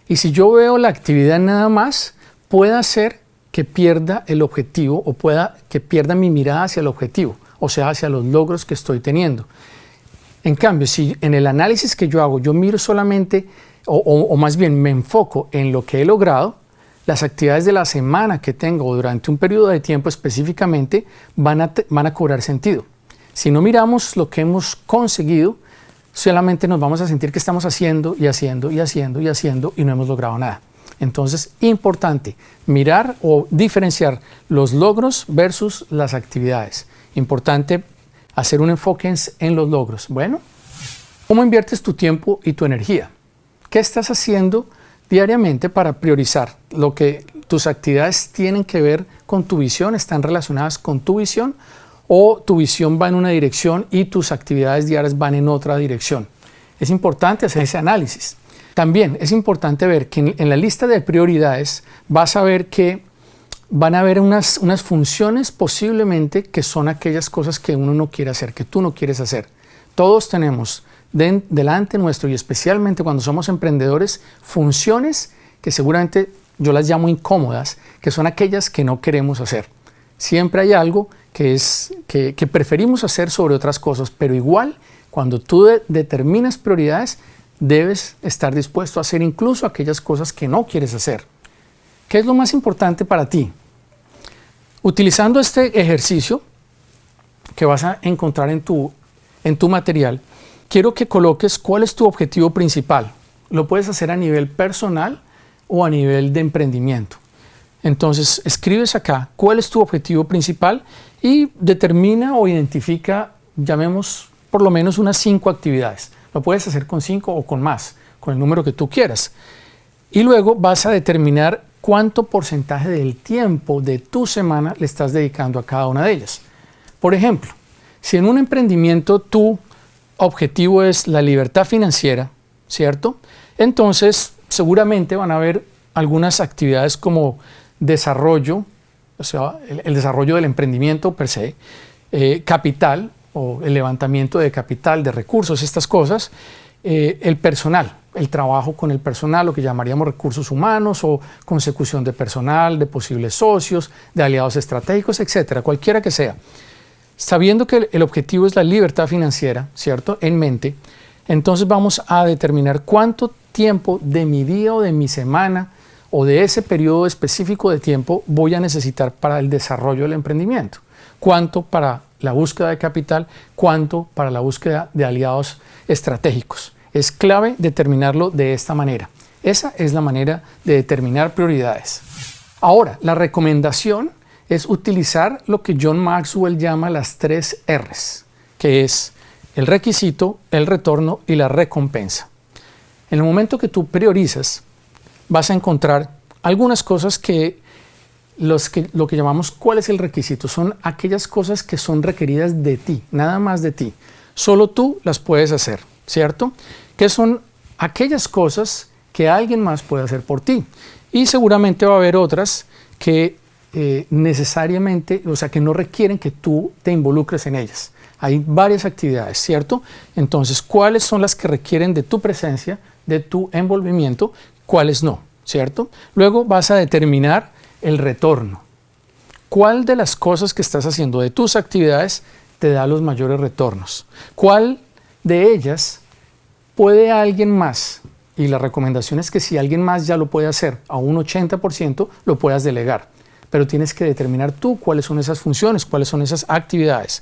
[SPEAKER 1] Y si yo veo la actividad nada más, puede hacer que pierda el objetivo o que pierda mi mirada hacia el objetivo, o sea, hacia los logros que estoy teniendo. En cambio, si en el análisis que yo hago, yo miro solamente, o más bien me enfoco en lo que he logrado, las actividades de la semana que tengo durante un periodo de tiempo específicamente van a cobrar sentido. Si no miramos lo que hemos conseguido, solamente nos vamos a sentir que estamos haciendo y haciendo y haciendo y haciendo y no hemos logrado nada. Entonces, importante mirar o diferenciar los logros versus las actividades. Importante hacer un enfoque en los logros. Bueno, ¿cómo inviertes tu tiempo y tu energía? ¿Qué estás haciendo diariamente para priorizar lo que tus actividades tienen que ver con tu visión, están relacionadas con tu visión, o tu visión va en una dirección y tus actividades diarias van en otra dirección? Es importante hacer ese análisis. También es importante ver que en la lista de prioridades vas a ver que van a haber unas funciones posiblemente que son aquellas cosas que uno no quiere hacer, que tú no quieres hacer. Todos tenemos delante nuestro, y especialmente cuando somos emprendedores, funciones que seguramente yo las llamo incómodas, que son aquellas que no queremos hacer. Siempre hay algo que preferimos hacer sobre otras cosas, pero igual cuando tú determinas prioridades, debes estar dispuesto a hacer incluso aquellas cosas que no quieres hacer. ¿Qué es lo más importante para ti? Utilizando este ejercicio que vas a encontrar en tu material, quiero que coloques cuál es tu objetivo principal. Lo puedes hacer a nivel personal o a nivel de emprendimiento. Entonces, escribes acá cuál es tu objetivo principal y determina o identifica, llamemos por lo menos unas 5 actividades. Lo puedes hacer con 5 o con más, con el número que tú quieras. Y luego vas a determinar cuánto porcentaje del tiempo de tu semana le estás dedicando a cada una de ellas. Por ejemplo, si en un emprendimiento tu objetivo es la libertad financiera, ¿cierto? Entonces, seguramente van a haber algunas actividades como desarrollo, o sea, el desarrollo del emprendimiento per se, capital o el levantamiento de capital, de recursos, estas cosas, el personal, el trabajo con el personal, lo que llamaríamos recursos humanos o consecución de personal, de posibles socios, de aliados estratégicos, etcétera, cualquiera que sea. Sabiendo que el objetivo es la libertad financiera, ¿cierto?, en mente, entonces vamos a determinar cuánto tiempo de mi día o de mi semana o de ese periodo específico de tiempo voy a necesitar para el desarrollo del emprendimiento. Cuánto para la búsqueda de capital, cuánto para la búsqueda de aliados estratégicos. Es clave determinarlo de esta manera. Esa es la manera de determinar prioridades. Ahora, la recomendación es utilizar lo que John Maxwell llama las 3 R's, que es el requisito, el retorno y la recompensa. En el momento que tú priorizas, vas a encontrar algunas cosas lo que llamamos cuál es el requisito. Son aquellas cosas que son requeridas de ti, nada más de ti. Solo tú las puedes hacer, ¿cierto? Que son aquellas cosas que alguien más puede hacer por ti. Y seguramente va a haber otras que necesariamente, o sea, que no requieren que tú te involucres en ellas. Hay varias actividades, ¿cierto? Entonces, ¿cuáles son las que requieren de tu presencia, de tu envolvimiento? ¿Cuáles no? ¿Cierto? Luego vas a determinar el retorno. ¿Cuál de las cosas que estás haciendo de tus actividades te da los mayores retornos? ¿Cuál de ellas puede alguien más? Y la recomendación es que si alguien más ya lo puede hacer a un 80%, lo puedas delegar. pero tienes que determinar tú cuáles son esas funciones, cuáles son esas actividades.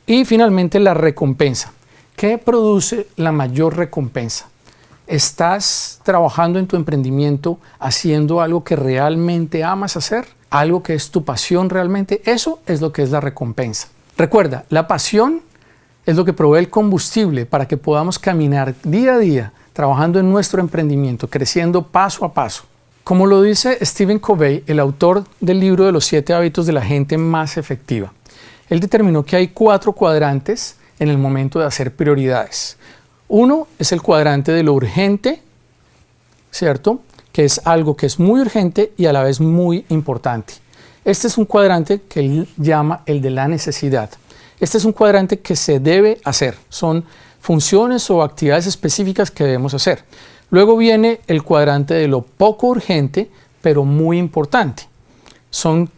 [SPEAKER 1] Y finalmente la recompensa. ¿Qué produce la mayor recompensa? ¿Estás trabajando en tu emprendimiento haciendo algo que realmente amas hacer? ¿Algo que es tu pasión realmente? Eso es lo que es la recompensa. Recuerda, la pasión es lo que provee el combustible para que podamos caminar día a día trabajando en nuestro emprendimiento, creciendo paso a paso. Como lo dice Stephen Covey, el autor del libro de los 7 hábitos de la gente más efectiva, él determinó que hay 4 cuadrantes en el momento de hacer prioridades. Uno es el cuadrante de lo urgente, ¿cierto? Que es algo que es muy urgente y a la vez muy importante. Este es un cuadrante que él llama el de la necesidad. Este es un cuadrante que se debe hacer. Son funciones o actividades específicas que debemos hacer. Luego viene el cuadrante de lo poco urgente, pero muy importante. Son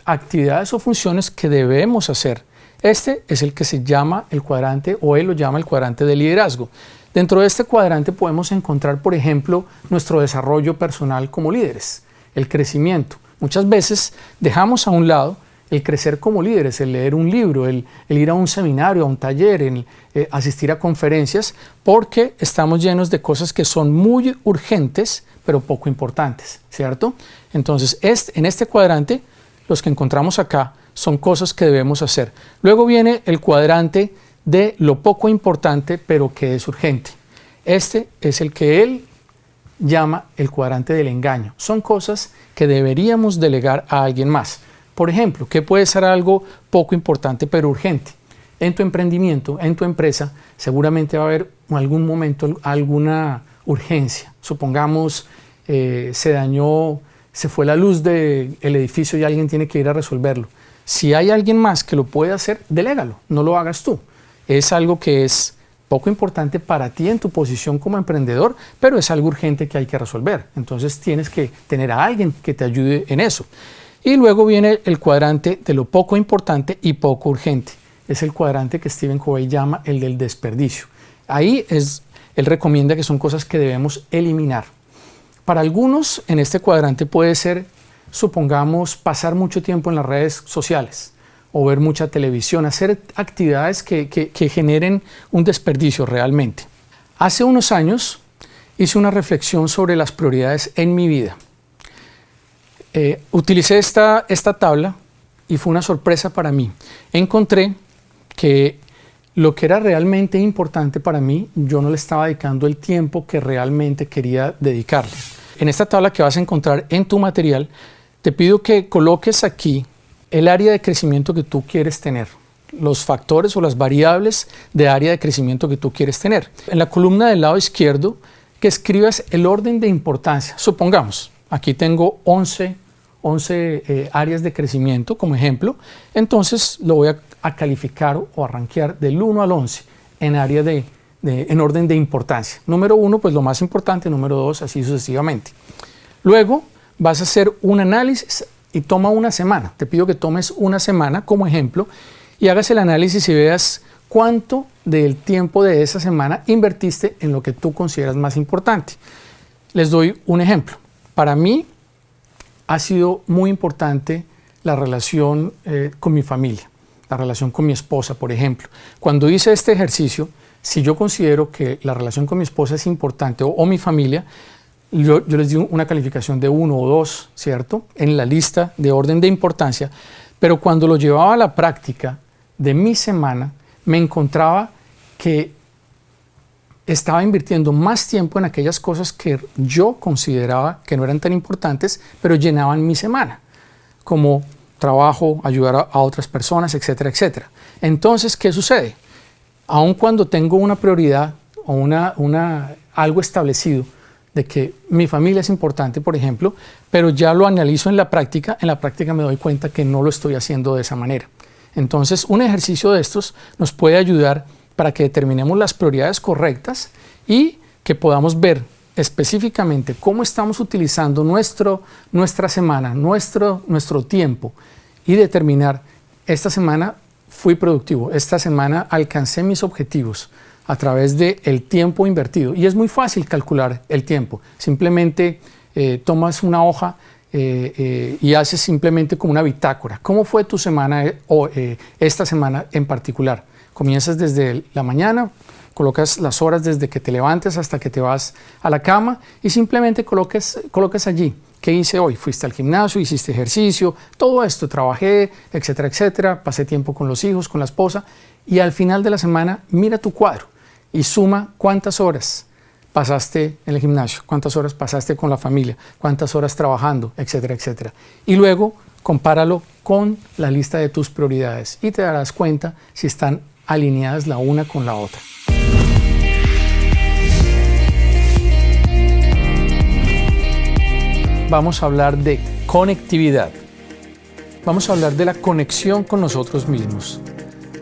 [SPEAKER 1] actividades o funciones que debemos hacer. Este es el que se llama el cuadrante, o él lo llama el cuadrante de liderazgo. Dentro de este cuadrante podemos encontrar, por ejemplo, nuestro desarrollo personal como líderes, el crecimiento. Muchas veces dejamos a un lado el crecer como líderes, el leer un libro, el ir a un seminario, a un taller, el asistir a conferencias, porque estamos llenos de cosas que son muy urgentes, pero poco importantes, ¿cierto? Entonces, en este cuadrante, los que encontramos acá son cosas que debemos hacer. Luego viene el cuadrante de lo poco importante, pero que es urgente. Este es el que él llama el cuadrante del engaño. Son cosas que deberíamos delegar a alguien más. Por ejemplo, ¿qué puede ser algo poco importante pero urgente? En tu emprendimiento, en tu empresa, seguramente va a haber en algún momento alguna urgencia. Supongamos se dañó, se fue la luz del edificio y alguien tiene que ir a resolverlo. Si hay alguien más que lo puede hacer, delégalo, no lo hagas tú. Es algo que es poco importante para ti en tu posición como emprendedor, pero es algo urgente que hay que resolver. Entonces tienes que tener a alguien que te ayude en eso. Y luego viene el cuadrante de lo poco importante y poco urgente. Es el cuadrante que Stephen Covey llama el del desperdicio. Ahí él recomienda que son cosas que debemos eliminar. Para algunos en este cuadrante puede ser, supongamos, pasar mucho tiempo en las redes sociales o ver mucha televisión, hacer actividades que generen un desperdicio realmente. Hace unos años hice una reflexión sobre las prioridades en mi vida. Utilicé esta tabla y fue una sorpresa para mí. Encontré que lo que era realmente importante para mí, yo no le estaba dedicando el tiempo que realmente quería dedicarle. En esta tabla que vas a encontrar en tu material, te pido que coloques aquí el área de crecimiento que tú quieres tener, los factores o las variables de área de crecimiento que tú quieres tener. En la columna del lado izquierdo, que escribas el orden de importancia. Supongamos, aquí tengo 11 áreas de crecimiento como ejemplo, entonces lo voy a calificar o a rankear del 1 al 11 en área en orden de importancia. Número 1, pues lo más importante, número 2, así sucesivamente. Luego vas a hacer un análisis y toma una semana. Te pido que tomes una semana como ejemplo y hagas el análisis y veas cuánto del tiempo de esa semana invertiste en lo que tú consideras más importante. Les doy un ejemplo. Para mí ha sido muy importante la relación con mi familia, la relación con mi esposa, por ejemplo. Cuando hice este ejercicio, si yo considero que la relación con mi esposa es importante o mi familia, yo les di una calificación de 1 o 2, ¿cierto? En la lista de orden de importancia, pero cuando lo llevaba a la práctica de mi semana, me encontraba que estaba invirtiendo más tiempo en aquellas cosas que yo consideraba que no eran tan importantes, pero llenaban mi semana, como trabajo, ayudar a otras personas, etcétera, etcétera. Entonces, ¿qué sucede? Aun cuando tengo una prioridad o algo establecido de que mi familia es importante, por ejemplo, pero ya lo analizo en la práctica me doy cuenta que no lo estoy haciendo de esa manera. Entonces, un ejercicio de estos nos puede ayudar para que determinemos las prioridades correctas y que podamos ver específicamente cómo estamos utilizando nuestra semana, nuestro tiempo y determinar, esta semana fui productivo, esta semana alcancé mis objetivos a través del tiempo invertido. Y es muy fácil calcular el tiempo. Simplemente tomas una hoja y haces simplemente como una bitácora. ¿Cómo fue tu semana o esta semana en particular? Comienzas desde la mañana, colocas las horas desde que te levantes hasta que te vas a la cama y simplemente colocas allí. ¿Qué hice hoy? Fuiste al gimnasio, hiciste ejercicio, todo esto, trabajé, etcétera, etcétera, pasé tiempo con los hijos, con la esposa, y al final de la semana mira tu cuadro y suma cuántas horas pasaste en el gimnasio, cuántas horas pasaste con la familia, cuántas horas trabajando, etcétera, etcétera. Y luego compáralo con la lista de tus prioridades y te darás cuenta si están alineadas la una con la otra. Vamos a hablar de conectividad. Vamos a hablar de la conexión con nosotros mismos.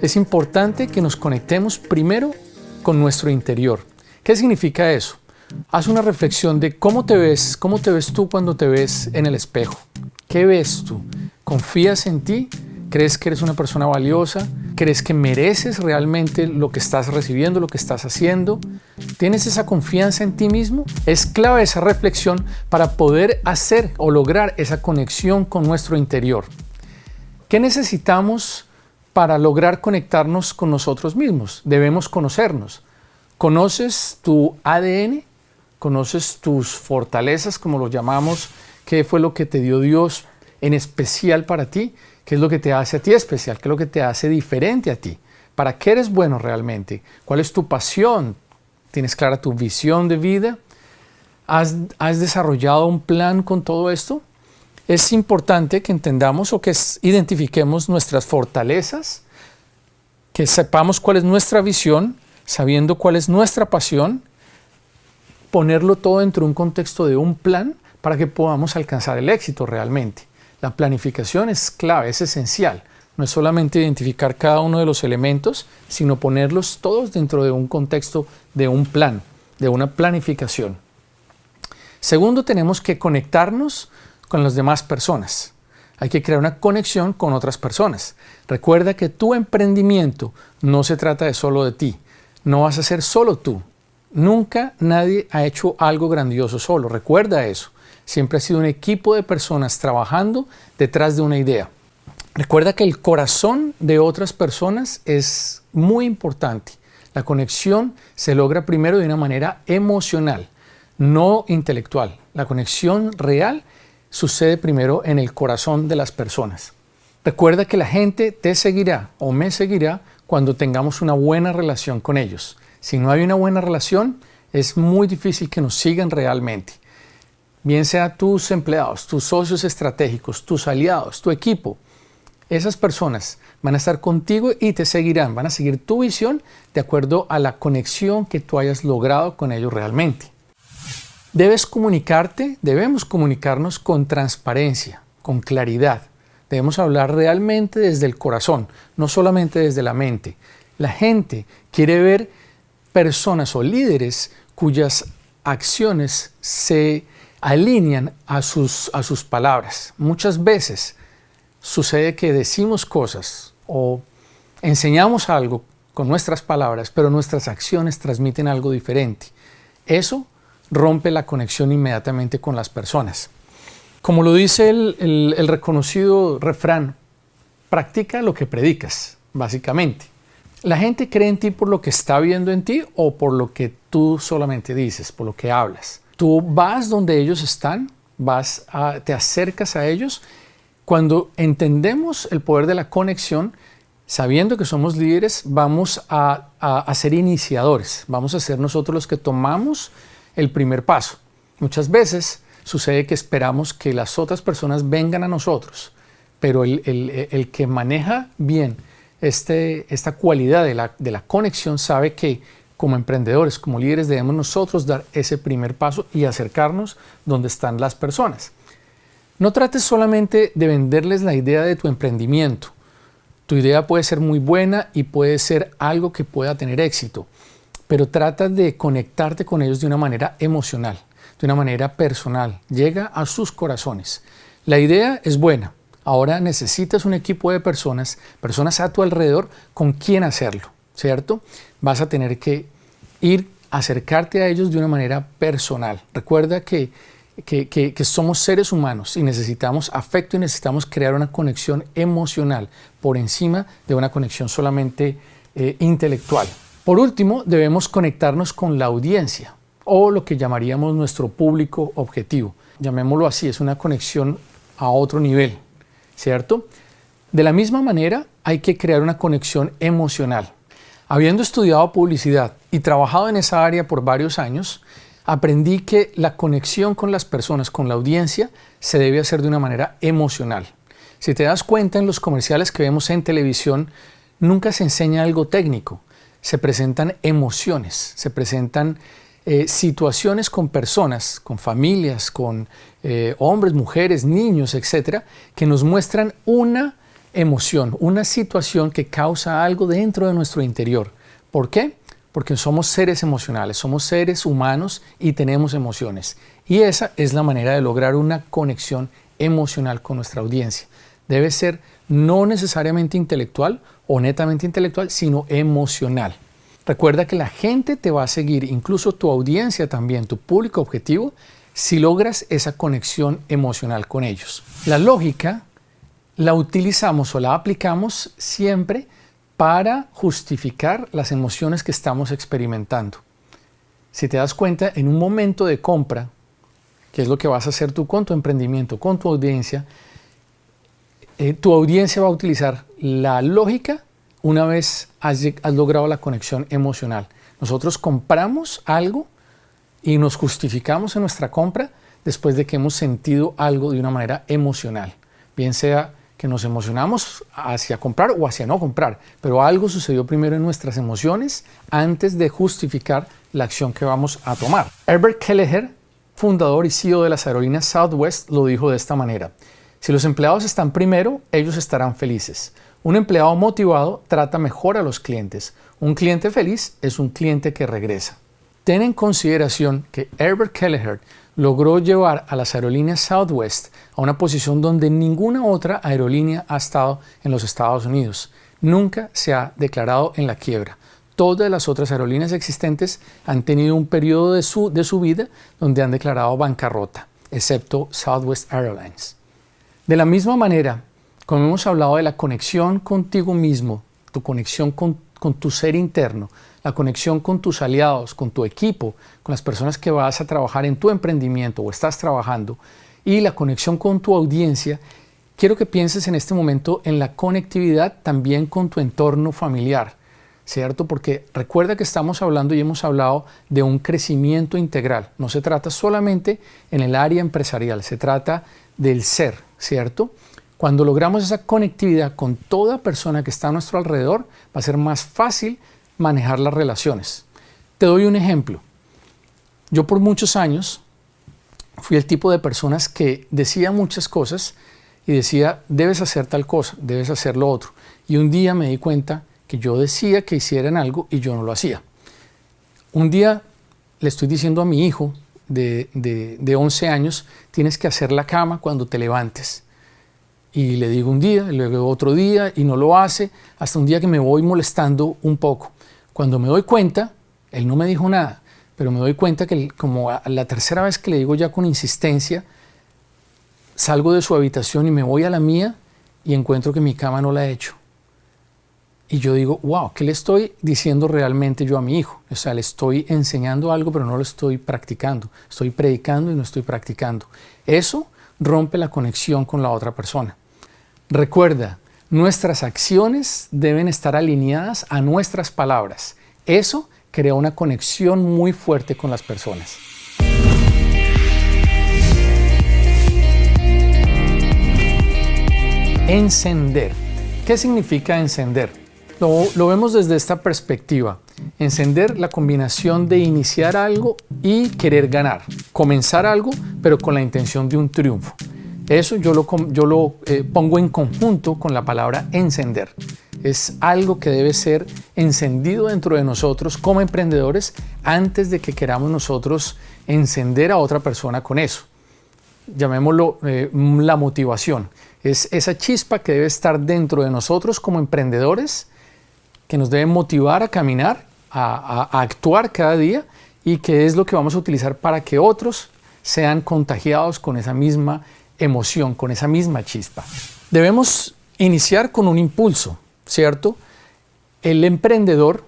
[SPEAKER 1] Es importante que nos conectemos primero con nuestro interior. ¿Qué significa eso? Haz una reflexión de cómo te ves tú cuando te ves en el espejo. ¿Qué ves tú? ¿Confías en ti? ¿Crees que eres una persona valiosa? ¿Crees que mereces realmente lo que estás recibiendo, lo que estás haciendo? ¿Tienes esa confianza en ti mismo? Es clave esa reflexión para poder hacer o lograr esa conexión con nuestro interior. ¿Qué necesitamos para lograr conectarnos con nosotros mismos? Debemos conocernos. ¿Conoces tu ADN? ¿Conoces tus fortalezas, como lo llamamos? ¿Qué fue lo que te dio Dios en especial para ti? ¿Qué es lo que te hace a ti especial? ¿Qué es lo que te hace diferente a ti? ¿Para qué eres bueno realmente? ¿Cuál es tu pasión? ¿Tienes clara tu visión de vida? ¿Has desarrollado un plan con todo esto? Es importante que entendamos o que identifiquemos nuestras fortalezas, que sepamos cuál es nuestra visión, sabiendo cuál es nuestra pasión, ponerlo todo dentro de un contexto de un plan para que podamos alcanzar el éxito realmente. La planificación es clave, es esencial. No es solamente identificar cada uno de los elementos, sino ponerlos todos dentro de un contexto de un plan, de una planificación. Segundo, tenemos que conectarnos con las demás personas. Hay que crear una conexión con otras personas. Recuerda que tu emprendimiento no se trata de solo de ti. No vas a ser solo tú. Nunca nadie ha hecho algo grandioso solo. Recuerda eso. Siempre ha sido un equipo de personas trabajando detrás de una idea. Recuerda que el corazón de otras personas es muy importante. La conexión se logra primero de una manera emocional, no intelectual. La conexión real sucede primero en el corazón de las personas. Recuerda que la gente te seguirá o me seguirá cuando tengamos una buena relación con ellos. Si no hay una buena relación, es muy difícil que nos sigan realmente. Bien sea tus empleados, tus socios estratégicos, tus aliados, tu equipo, esas personas van a estar contigo y te seguirán, van a seguir tu visión de acuerdo a la conexión que tú hayas logrado con ellos realmente. Debemos comunicarnos con transparencia, con claridad. Debemos hablar realmente desde el corazón, no solamente desde la mente. La gente quiere ver personas o líderes cuyas acciones se alinean a sus palabras. Muchas veces sucede que decimos cosas o enseñamos algo con nuestras palabras, pero nuestras acciones transmiten algo diferente. Eso rompe la conexión inmediatamente con las personas. Como lo dice el reconocido refrán, practica lo que predicas, básicamente. La gente cree en ti por lo que está viendo en ti o por lo que tú solamente dices, por lo que hablas. Tú vas donde ellos están, te acercas a ellos. Cuando entendemos el poder de la conexión, sabiendo que somos líderes, vamos a ser iniciadores. Vamos a ser nosotros los que tomamos el primer paso. Muchas veces sucede que esperamos que las otras personas vengan a nosotros, pero el que maneja bien esta cualidad de la conexión sabe que como emprendedores, como líderes, debemos nosotros dar ese primer paso y acercarnos donde están las personas. No trates solamente de venderles la idea de tu emprendimiento. Tu idea puede ser muy buena y puede ser algo que pueda tener éxito, pero trata de conectarte con ellos de una manera emocional, de una manera personal. Llega a sus corazones. La idea es buena. Ahora necesitas un equipo de personas a tu alrededor con quien hacerlo, ¿cierto? Vas a tener que acercarte a ellos de una manera personal. Recuerda que que somos seres humanos y necesitamos afecto y necesitamos crear una conexión emocional por encima de una conexión solamente intelectual. Por último, debemos conectarnos con la audiencia o lo que llamaríamos nuestro público objetivo. Llamémoslo así, es una conexión a otro nivel, ¿cierto? De la misma manera, hay que crear una conexión emocional. Habiendo estudiado publicidad y trabajado en esa área por varios años, aprendí que la conexión con las personas, con la audiencia, se debe hacer de una manera emocional. Si te das cuenta, en los comerciales que vemos en televisión, nunca se enseña algo técnico. Se presentan emociones, se presentan situaciones con personas, con familias, con hombres, mujeres, niños, etcétera, que nos muestran una emoción, una situación que causa algo dentro de nuestro interior. ¿Por qué? Porque somos seres emocionales, somos seres humanos y tenemos emociones. Y esa es la manera de lograr una conexión emocional con nuestra audiencia. Debe ser no necesariamente intelectual o netamente intelectual, sino emocional. Recuerda que la gente te va a seguir, incluso tu audiencia también, tu público objetivo, si logras esa conexión emocional con ellos. La lógica la utilizamos o la aplicamos siempre para justificar las emociones que estamos experimentando. Si te das cuenta, en un momento de compra, que es lo que vas a hacer tú con tu emprendimiento, con tu audiencia va a utilizar la lógica una vez has logrado la conexión emocional. Nosotros compramos algo y nos justificamos en nuestra compra después de que hemos sentido algo de una manera emocional. Bien sea que nos emocionamos hacia comprar o hacia no comprar, pero algo sucedió primero en nuestras emociones antes de justificar la acción que vamos a tomar. Herbert Kelleher, fundador y CEO de las aerolíneas Southwest, lo dijo de esta manera: si los empleados están primero, ellos estarán felices. Un empleado motivado trata mejor a los clientes. Un cliente feliz es un cliente que regresa. Ten en consideración que Herbert Kelleher logró llevar a las aerolíneas Southwest a una posición donde ninguna otra aerolínea ha estado en los Estados Unidos. Nunca se ha declarado en la quiebra. Todas las otras aerolíneas existentes han tenido un periodo de su vida donde han declarado bancarrota, excepto Southwest Airlines. De la misma manera, como hemos hablado de la conexión contigo mismo, tu conexión con tu ser interno, la conexión con tus aliados, con tu equipo, con las personas que vas a trabajar en tu emprendimiento o estás trabajando, y la conexión con tu audiencia, quiero que pienses en este momento en la conectividad también con tu entorno familiar, ¿cierto? Porque recuerda que estamos hablando y hemos hablado de un crecimiento integral. No se trata solamente en el área empresarial, se trata del ser, ¿cierto? Cuando logramos esa conectividad con toda persona que está a nuestro alrededor, va a ser más fácil manejar las relaciones. Te doy un ejemplo. Yo por muchos años fui el tipo de personas que decía muchas cosas y decía, debes hacer tal cosa, debes hacer lo otro. Y un día me di cuenta que yo decía que hicieran algo y yo no lo hacía. Un día le estoy diciendo a mi hijo de 11 años, tienes que hacer la cama cuando te levantes. Y le digo un día, y luego otro día, y no lo hace, hasta un día que me voy molestando un poco. Cuando me doy cuenta, él no me dijo nada, pero me doy cuenta que como a la tercera vez que le digo ya con insistencia, salgo de su habitación y me voy a la mía y encuentro que mi cama no la he hecho. Y yo digo, wow, ¿qué le estoy diciendo realmente yo a mi hijo? O sea, le estoy enseñando algo, pero no lo estoy practicando. Estoy predicando y no estoy practicando. Eso rompe la conexión con la otra persona. Recuerda, nuestras acciones deben estar alineadas a nuestras palabras. Eso crea una conexión muy fuerte con las personas. Encender. ¿Qué significa encender? Lo vemos desde esta perspectiva. Encender, la combinación de iniciar algo y querer ganar. Comenzar algo, pero con la intención de un triunfo. Eso yo lo pongo en conjunto con la palabra encender. Es algo que debe ser encendido dentro de nosotros como emprendedores antes de que queramos nosotros encender a otra persona con eso. Llamémoslo la motivación. Es esa chispa que debe estar dentro de nosotros como emprendedores, que nos debe motivar a caminar, a actuar cada día, y que es lo que vamos a utilizar para que otros sean contagiados con esa misma emoción, con esa misma chispa. Debemos iniciar con un impulso, ¿cierto? El emprendedor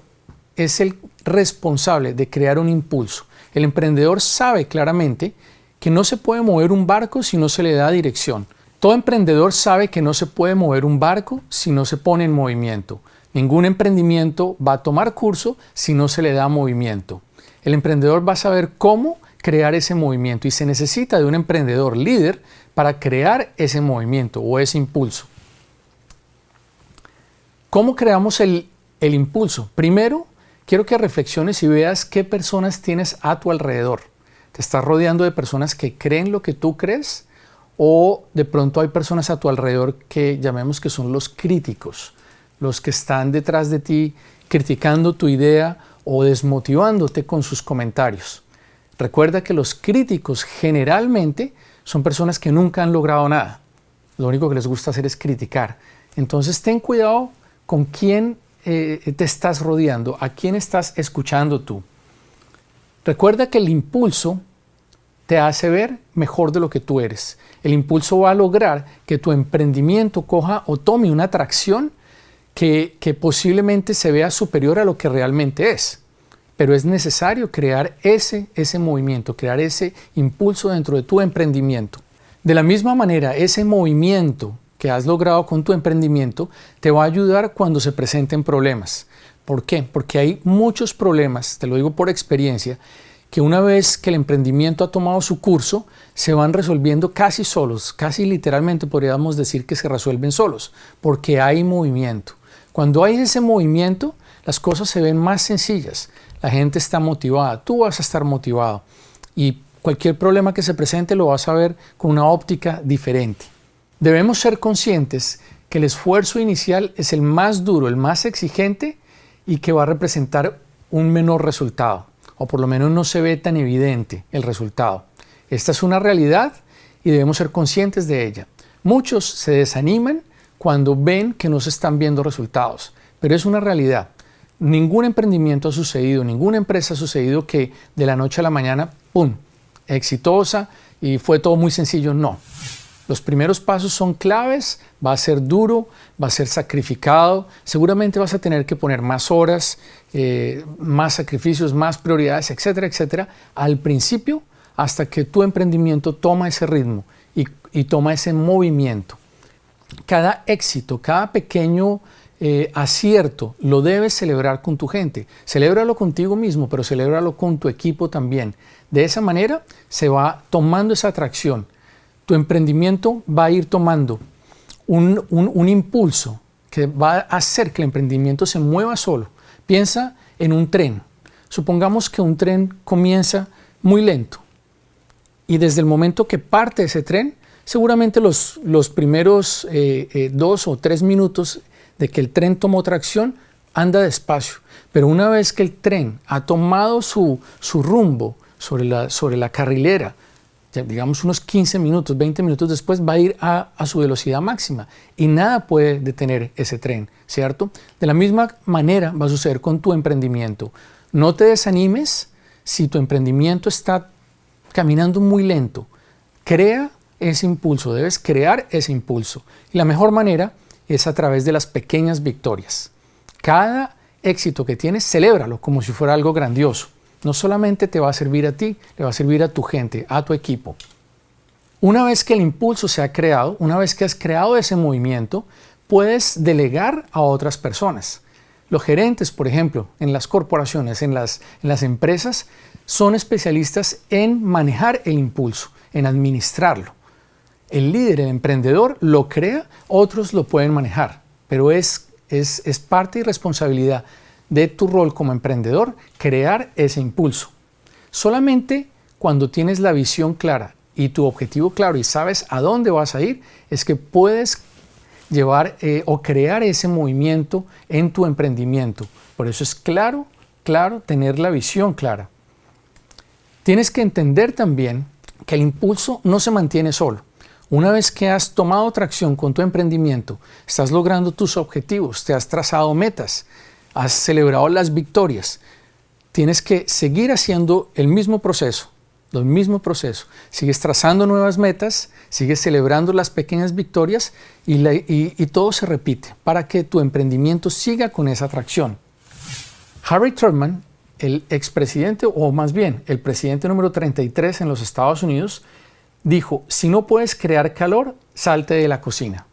[SPEAKER 1] es el responsable de crear un impulso. El emprendedor sabe claramente que no se puede mover un barco si no se le da dirección. Todo emprendedor sabe que no se puede mover un barco si no se pone en movimiento. Ningún emprendimiento va a tomar curso si no se le da movimiento. El emprendedor va a saber cómo crear ese movimiento y se necesita de un emprendedor líder para crear ese movimiento o ese impulso. ¿Cómo creamos el impulso? Primero, quiero que reflexiones y veas qué personas tienes a tu alrededor. ¿Te estás rodeando de personas que creen lo que tú crees? ¿O de pronto hay personas a tu alrededor que llamemos que son los críticos, los que están detrás de ti criticando tu idea o desmotivándote con sus comentarios? Recuerda que los críticos generalmente son personas que nunca han logrado nada. Lo único que les gusta hacer es criticar. Entonces ten cuidado con quién te estás rodeando, a quién estás escuchando tú. Recuerda que el impulso te hace ver mejor de lo que tú eres. El impulso va a lograr que tu emprendimiento coja o tome una atracción que posiblemente se vea superior a lo que realmente es. Pero es necesario crear ese movimiento, crear ese impulso dentro de tu emprendimiento. De la misma manera, ese movimiento que has logrado con tu emprendimiento te va a ayudar cuando se presenten problemas. ¿Por qué? Porque hay muchos problemas, te lo digo por experiencia, que una vez que el emprendimiento ha tomado su curso, se van resolviendo casi solos, casi literalmente podríamos decir que se resuelven solos, porque hay movimiento. Cuando hay ese movimiento, las cosas se ven más sencillas, la gente está motivada, tú vas a estar motivado y cualquier problema que se presente lo vas a ver con una óptica diferente. Debemos ser conscientes que el esfuerzo inicial es el más duro, el más exigente y que va a representar un menor resultado, o por lo menos no se ve tan evidente el resultado. Esta es una realidad y debemos ser conscientes de ella. Muchos se desaniman cuando ven que no se están viendo resultados, pero es una realidad. Ningún emprendimiento ha sucedido, ninguna empresa ha sucedido que de la noche a la mañana, ¡pum!, exitosa y fue todo muy sencillo. No. Los primeros pasos son claves, va a ser duro, va a ser sacrificado, seguramente vas a tener que poner más horas, más sacrificios, más prioridades, etcétera, etcétera, al principio hasta que tu emprendimiento toma ese ritmo y toma ese movimiento. Cada éxito, cada pequeño acierto lo debes celebrar con tu gente. Celébralo contigo mismo, pero celébralo con tu equipo también. De esa manera se va tomando esa atracción. Tu emprendimiento va a ir tomando un impulso que va a hacer que el emprendimiento se mueva solo. Piensa en un tren. Supongamos que un tren comienza muy lento y desde el momento que parte ese tren, seguramente los primeros 2 o 3 minutos de que el tren tomó tracción, anda despacio. Pero una vez que el tren ha tomado su rumbo sobre la carrilera, digamos unos 15 minutos, 20 minutos después, va a ir a su velocidad máxima y nada puede detener ese tren, ¿cierto? De la misma manera va a suceder con tu emprendimiento. No te desanimes si tu emprendimiento está caminando muy lento. Crea ese impulso, debes crear ese impulso. Y la mejor manera es a través de las pequeñas victorias. Cada éxito que tienes, celébralo como si fuera algo grandioso. No solamente te va a servir a ti, le va a servir a tu gente, a tu equipo. Una vez que el impulso se ha creado, una vez que has creado ese movimiento, puedes delegar a otras personas. Los gerentes, por ejemplo, en las corporaciones, en las empresas, son especialistas en manejar el impulso, en administrarlo. El líder, el emprendedor, lo crea, otros lo pueden manejar, pero es parte y responsabilidad de tu rol como emprendedor crear ese impulso. Solamente cuando tienes la visión clara y tu objetivo claro y sabes a dónde vas a ir, es que puedes llevar o crear ese movimiento en tu emprendimiento. Por eso es claro tener la visión clara. Tienes que entender también que el impulso no se mantiene solo. Una vez que has tomado tracción con tu emprendimiento, estás logrando tus objetivos, te has trazado metas, has celebrado las victorias, tienes que seguir haciendo el mismo proceso el mismo proceso. Sigues trazando nuevas metas, sigues celebrando las pequeñas victorias y todo se repite para que tu emprendimiento siga con esa atracción. Harry Truman, el expresidente, o más bien el presidente número 33 en los Estados Unidos, dijo: si no puedes crear calor, salte de la cocina.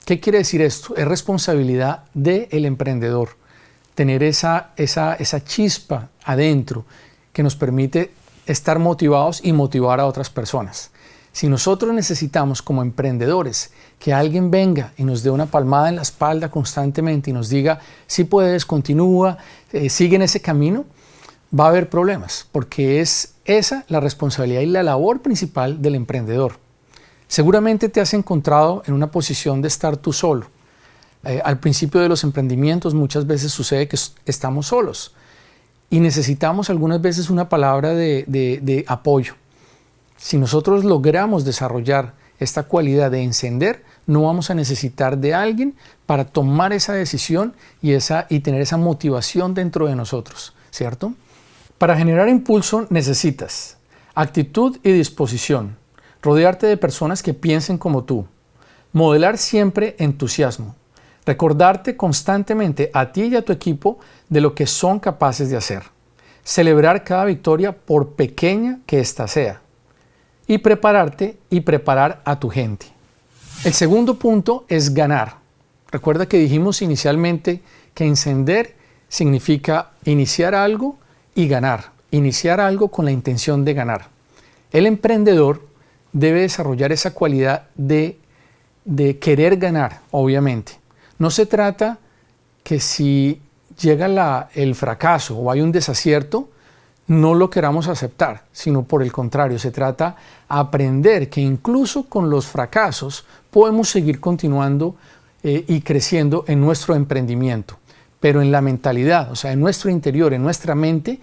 [SPEAKER 1] ¿Qué quiere decir esto? Es responsabilidad del emprendedor tener esa chispa adentro que nos permite estar motivados y motivar a otras personas. Si nosotros necesitamos como emprendedores que alguien venga y nos dé una palmada en la espalda constantemente y nos diga: si puedes, continúa, sigue en ese camino, va a haber problemas, porque es esa la responsabilidad y la labor principal del emprendedor. Seguramente te has encontrado en una posición de estar tú solo. Al principio de los emprendimientos muchas veces sucede que estamos solos y necesitamos algunas veces una palabra de apoyo. Si nosotros logramos desarrollar esta cualidad de encender, no vamos a necesitar de alguien para tomar esa decisión y tener esa motivación dentro de nosotros, ¿cierto? Para generar impulso necesitas actitud y disposición, rodearte de personas que piensen como tú, modelar siempre entusiasmo, recordarte constantemente a ti y a tu equipo de lo que son capaces de hacer, celebrar cada victoria por pequeña que ésta sea, y prepararte y preparar a tu gente. El segundo punto es ganar. Recuerda que dijimos inicialmente que encender significa iniciar algo y ganar, iniciar algo con la intención de ganar. El emprendedor debe desarrollar esa cualidad de querer ganar, obviamente. No se trata que si llega el fracaso o hay un desacierto, no lo queramos aceptar, sino por el contrario, se trata de aprender que incluso con los fracasos podemos seguir continuando y creciendo en nuestro emprendimiento. Pero en la mentalidad, o sea, en nuestro interior, en nuestra mente,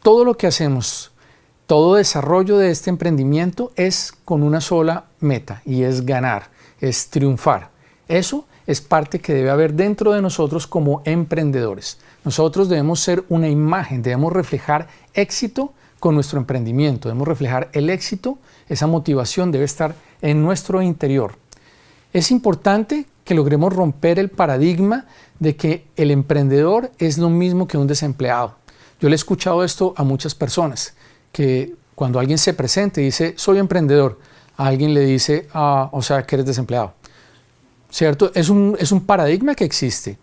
[SPEAKER 1] todo lo que hacemos, todo desarrollo de este emprendimiento es con una sola meta y es ganar, es triunfar. Eso es parte que debe haber dentro de nosotros como emprendedores. Nosotros debemos ser una imagen, debemos reflejar éxito con nuestro emprendimiento, debemos reflejar el éxito, esa motivación debe estar en nuestro interior. Es importante que logremos romper el paradigma de que el emprendedor es lo mismo que un desempleado. Yo le he escuchado esto a muchas personas, que cuando alguien se presenta y dice: soy emprendedor, a alguien le dice: o sea, que eres desempleado. ¿Cierto? Es un paradigma que existe.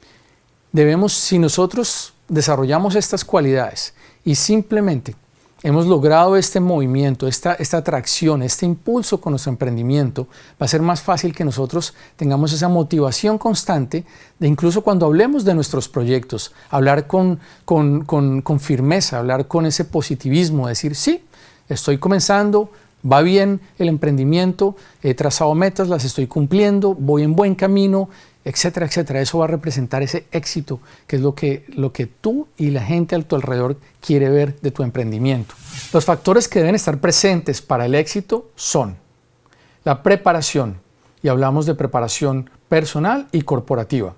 [SPEAKER 1] Si nosotros desarrollamos estas cualidades y simplemente hemos logrado este movimiento, esta atracción, este impulso con nuestro emprendimiento, va a ser más fácil que nosotros tengamos esa motivación constante de, incluso cuando hablemos de nuestros proyectos, hablar con firmeza, hablar con ese positivismo, decir: sí, estoy comenzando, va bien el emprendimiento, he trazado metas, las estoy cumpliendo, voy en buen camino, etcétera, etcétera. Eso va a representar ese éxito, que es lo que tú y la gente a tu alrededor quiere ver de tu emprendimiento. Los factores que deben estar presentes para el éxito son la preparación, y hablamos de preparación personal y corporativa.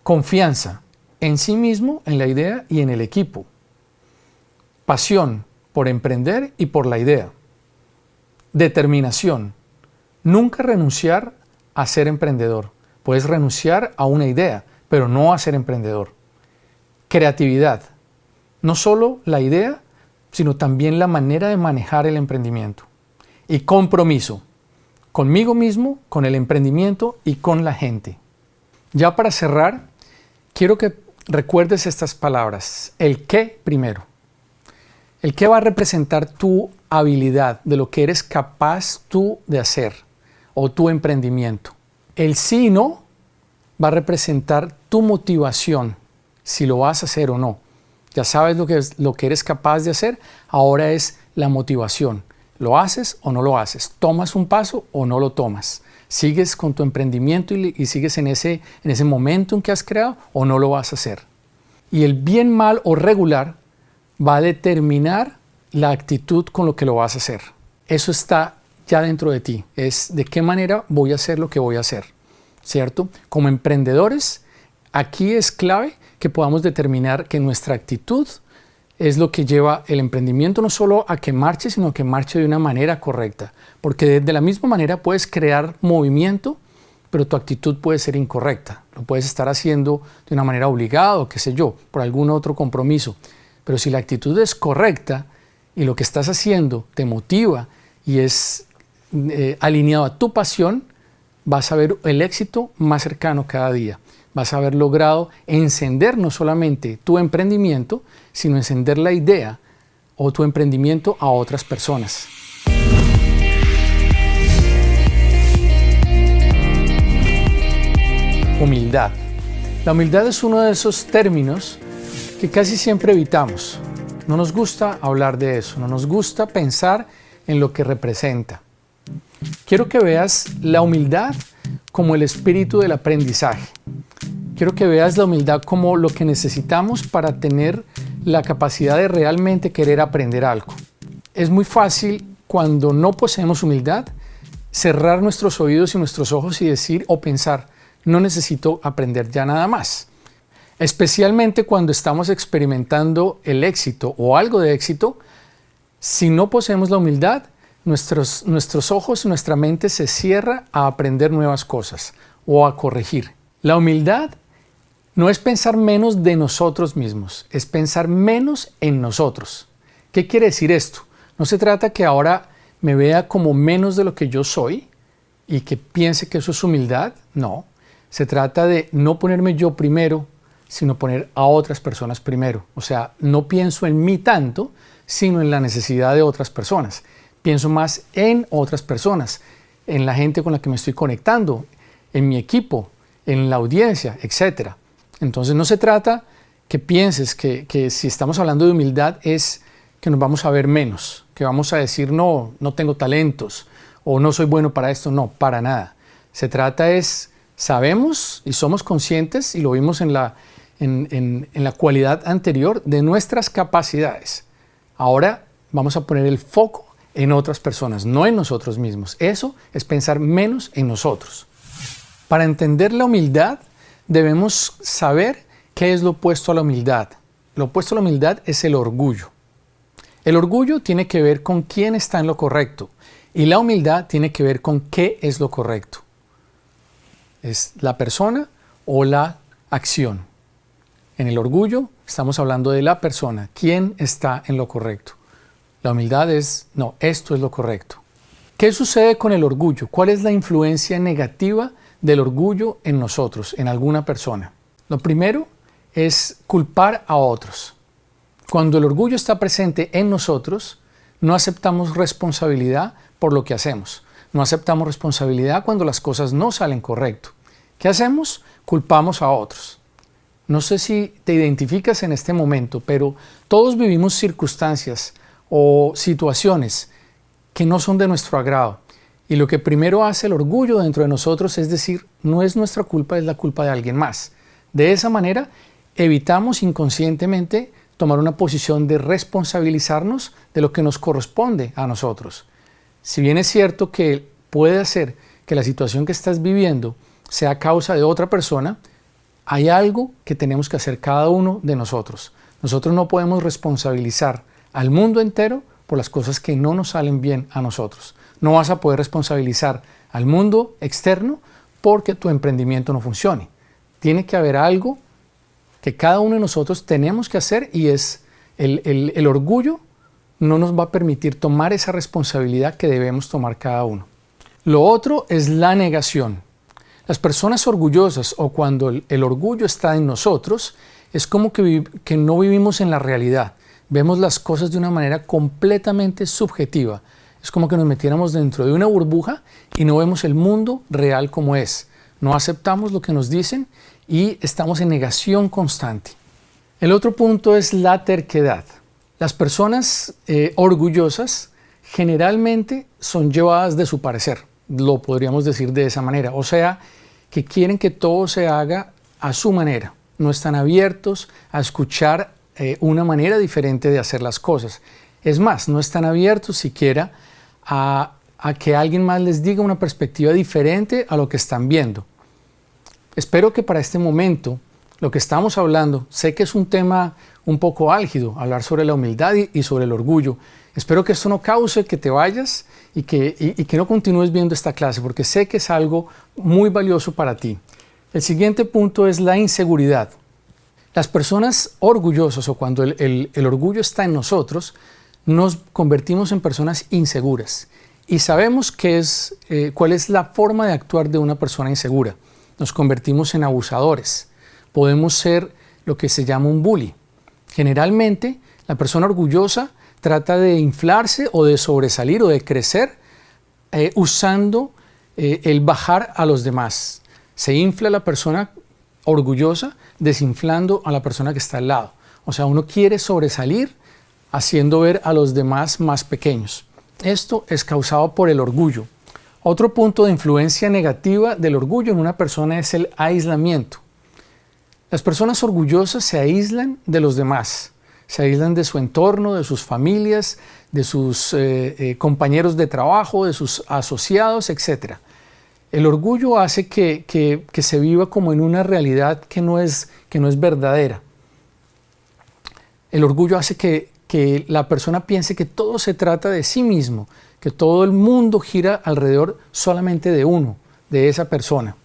[SPEAKER 1] Confianza en sí mismo, en la idea y en el equipo. Pasión por emprender y por la idea. Determinación. Nunca renunciar a ser emprendedor. Puedes renunciar a una idea, pero no a ser emprendedor. Creatividad. No solo la idea, sino también la manera de manejar el emprendimiento. Y compromiso. Conmigo mismo, con el emprendimiento y con la gente. Ya para cerrar, quiero que recuerdes estas palabras. El qué primero. El qué va a representar tu habilidad, de lo que eres capaz tú de hacer, o tu emprendimiento. El sí y no va a representar tu motivación, si lo vas a hacer o no. Ya sabes lo que eres capaz de hacer, ahora es la motivación. ¿Lo haces o no lo haces? ¿Tomas un paso o no lo tomas? ¿Sigues con tu emprendimiento y sigues en ese momento en que has creado o no lo vas a hacer? Y el bien, mal o regular va a determinar la actitud con lo que lo vas a hacer. Eso está ya dentro de ti. Es de qué manera voy a hacer lo que voy a hacer, ¿cierto? Como emprendedores, aquí es clave que podamos determinar que nuestra actitud es lo que lleva el emprendimiento no solo a que marche, sino que marche de una manera correcta. Porque de la misma manera puedes crear movimiento, pero tu actitud puede ser incorrecta. Lo puedes estar haciendo de una manera obligada o qué sé yo, por algún otro compromiso. Pero si la actitud es correcta y lo que estás haciendo te motiva y es alineado a tu pasión, vas a ver el éxito más cercano cada día. Vas a haber logrado encender no solamente tu emprendimiento, sino encender la idea o tu emprendimiento a otras personas. Humildad. La humildad es uno de esos términos que casi siempre evitamos. No nos gusta hablar de eso, no nos gusta pensar en lo que representa. Quiero que veas la humildad como el espíritu del aprendizaje. Quiero que veas la humildad como lo que necesitamos para tener la capacidad de realmente querer aprender algo. Es muy fácil, cuando no poseemos humildad, cerrar nuestros oídos y nuestros ojos y decir o pensar, no necesito aprender ya nada más. Especialmente cuando estamos experimentando el éxito o algo de éxito, si no poseemos la humildad, nuestros ojos y nuestra mente se cierra a aprender nuevas cosas o a corregir. La humildad no es pensar menos de nosotros mismos, es pensar menos en nosotros. ¿Qué quiere decir esto? No se trata que ahora me vea como menos de lo que yo soy y que piense que eso es humildad. No, se trata de no ponerme yo primero, sino poner a otras personas primero. O sea, no pienso en mí tanto, sino en la necesidad de otras personas. Pienso más en otras personas, en la gente con la que me estoy conectando, en mi equipo, en la audiencia, etc. Entonces no se trata que pienses que si estamos hablando de humildad es que nos vamos a ver menos, que vamos a decir no tengo talentos o no soy bueno para esto. No, para nada. Se trata es, sabemos y somos conscientes, y lo vimos en la cualidad anterior, de nuestras capacidades. Ahora vamos a poner el foco en otras personas, no en nosotros mismos. Eso es pensar menos en nosotros. Para entender la humildad, debemos saber qué es lo opuesto a la humildad. Lo opuesto a la humildad es el orgullo. El orgullo tiene que ver con quién está en lo correcto y la humildad tiene que ver con qué es lo correcto. Es la persona o la acción. En el orgullo estamos hablando de la persona, quién está en lo correcto. La humildad es, no, esto es lo correcto. ¿Qué sucede con el orgullo? ¿Cuál es la influencia negativa del orgullo en nosotros, en alguna persona? Lo primero es culpar a otros. Cuando el orgullo está presente en nosotros, no aceptamos responsabilidad por lo que hacemos. No aceptamos responsabilidad cuando las cosas no salen correcto. ¿Qué hacemos? Culpamos a otros. No sé si te identificas en este momento, pero todos vivimos circunstancias o situaciones que no son de nuestro agrado. Y lo que primero hace el orgullo dentro de nosotros es decir, no es nuestra culpa, es la culpa de alguien más. De esa manera, evitamos inconscientemente tomar una posición de responsabilizarnos de lo que nos corresponde a nosotros. Si bien es cierto que puede ser que la situación que estás viviendo sea causa de otra persona, hay algo que tenemos que hacer cada uno de nosotros. Nosotros no podemos responsabilizar al mundo entero por las cosas que no nos salen bien a nosotros. No vas a poder responsabilizar al mundo externo porque tu emprendimiento no funcione. Tiene que haber algo que cada uno de nosotros tenemos que hacer, y es el orgullo no nos va a permitir tomar esa responsabilidad que debemos tomar cada uno. Lo otro es la negación. Las personas orgullosas, o cuando el orgullo está en nosotros, es como que no vivimos en la realidad. Vemos las cosas de una manera completamente subjetiva. Es como que nos metiéramos dentro de una burbuja y no vemos el mundo real como es. No aceptamos lo que nos dicen y estamos en negación constante. El otro punto es la terquedad. Las personas orgullosas generalmente son llevadas de su parecer. Lo podríamos decir de esa manera. O sea, que quieren que todo se haga a su manera. No están abiertos a escuchar una manera diferente de hacer las cosas. Es más, no están abiertos siquiera a que alguien más les diga una perspectiva diferente a lo que están viendo. Espero que para este momento, lo que estamos hablando, sé que es un tema un poco álgido hablar sobre la humildad y sobre el orgullo. Espero que esto no cause que te vayas y que no continúes viendo esta clase, porque sé que es algo muy valioso para ti. El siguiente punto es la inseguridad. Las personas orgullosas, o cuando el orgullo está en nosotros, nos convertimos en personas inseguras. Y sabemos cuál es la forma de actuar de una persona insegura. Nos convertimos en abusadores. Podemos ser lo que se llama un bully. Generalmente, la persona orgullosa trata de inflarse o de sobresalir o de crecer usando el bajar a los demás. Se infla la persona orgullosa desinflando a la persona que está al lado. O sea, uno quiere sobresalir haciendo ver a los demás más pequeños. Esto es causado por el orgullo. Otro punto de influencia negativa del orgullo en una persona es el aislamiento. Las personas orgullosas se aíslan de los demás, se aíslan de su entorno, de sus familias, de sus compañeros de trabajo, de sus asociados, etc. El orgullo hace que se viva como en una realidad que no es verdadera. El orgullo hace que la persona piense que todo se trata de sí mismo, que todo el mundo gira alrededor solamente de uno, de esa persona.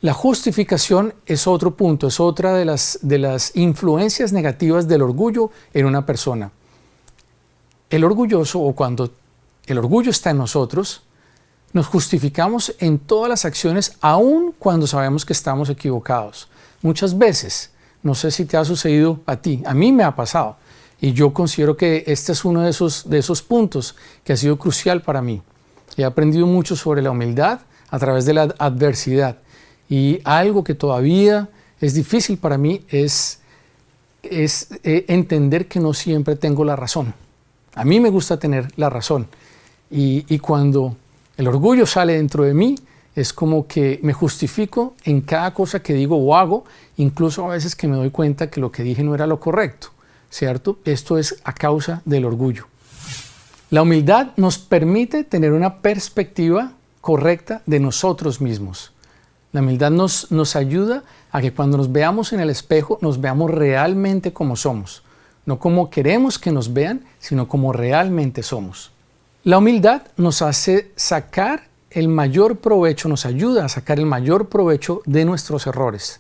[SPEAKER 1] La justificación es otro punto, es otra de las influencias negativas del orgullo en una persona. El orgulloso, o cuando el orgullo está en nosotros, nos justificamos en todas las acciones, aun cuando sabemos que estamos equivocados. Muchas veces, no sé si te ha sucedido a ti, a mí me ha pasado. Y yo considero que este es uno de esos puntos que ha sido crucial para mí. He aprendido mucho sobre la humildad a través de la adversidad. Y algo que todavía es difícil para mí es entender que no siempre tengo la razón. A mí me gusta tener la razón. Y cuando el orgullo sale dentro de mí, es como que me justifico en cada cosa que digo o hago, incluso a veces que me doy cuenta que lo que dije no era lo correcto. ¿Cierto? Esto es a causa del orgullo. La humildad nos permite tener una perspectiva correcta de nosotros mismos. La humildad nos ayuda a que cuando nos veamos en el espejo nos veamos realmente como somos. No como queremos que nos vean, sino como realmente somos. La humildad nos hace sacar el mayor provecho, nos ayuda a sacar el mayor provecho de nuestros errores.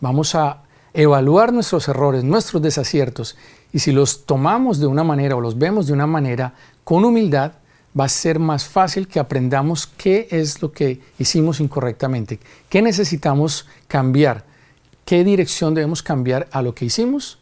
[SPEAKER 1] Vamos a evaluar nuestros errores, nuestros desaciertos, y si los tomamos de una manera o los vemos de una manera con humildad, va a ser más fácil que aprendamos qué es lo que hicimos incorrectamente, qué necesitamos cambiar, qué dirección debemos cambiar a lo que hicimos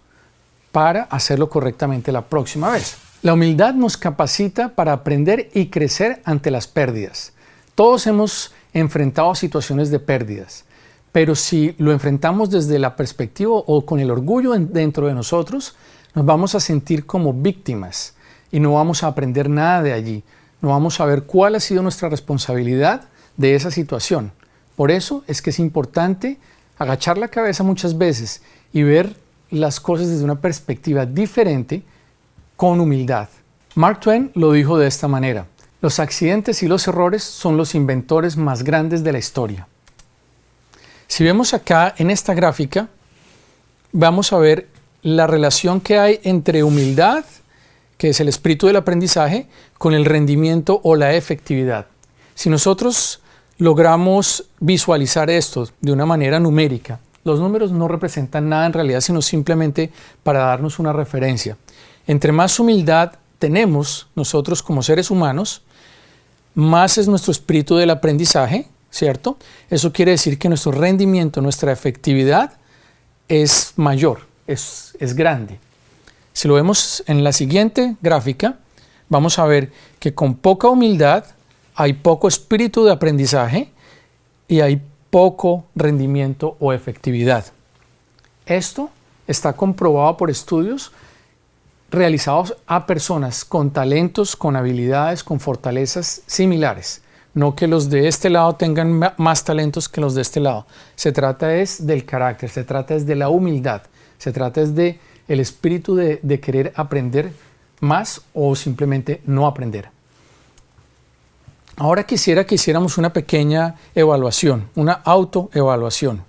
[SPEAKER 1] para hacerlo correctamente la próxima vez. La humildad nos capacita para aprender y crecer ante las pérdidas. Todos hemos enfrentado situaciones de pérdidas. Pero si lo enfrentamos desde la perspectiva o con el orgullo dentro de nosotros, nos vamos a sentir como víctimas y no vamos a aprender nada de allí. No vamos a ver cuál ha sido nuestra responsabilidad de esa situación. Por eso es que es importante agachar la cabeza muchas veces y ver las cosas desde una perspectiva diferente con humildad. Mark Twain lo dijo de esta manera: los accidentes y los errores son los inventores más grandes de la historia. Si vemos acá en esta gráfica, vamos a ver la relación que hay entre humildad, que es el espíritu del aprendizaje, con el rendimiento o la efectividad. Si nosotros logramos visualizar esto de una manera numérica, los números no representan nada en realidad, sino simplemente para darnos una referencia. Entre más humildad tenemos nosotros como seres humanos, más es nuestro espíritu del aprendizaje, ¿cierto? Eso quiere decir que nuestro rendimiento, nuestra efectividad es mayor, es grande. Si lo vemos en la siguiente gráfica, vamos a ver que con poca humildad hay poco espíritu de aprendizaje y hay poco rendimiento o efectividad. Esto está comprobado por estudios realizados a personas con talentos, con habilidades, con fortalezas similares. No que los de este lado tengan más talentos que los de este lado. Se trata es del carácter, se trata es de la humildad, se trata es de el espíritu de querer aprender más o simplemente no aprender. Ahora quisiera que hiciéramos una pequeña evaluación, una autoevaluación.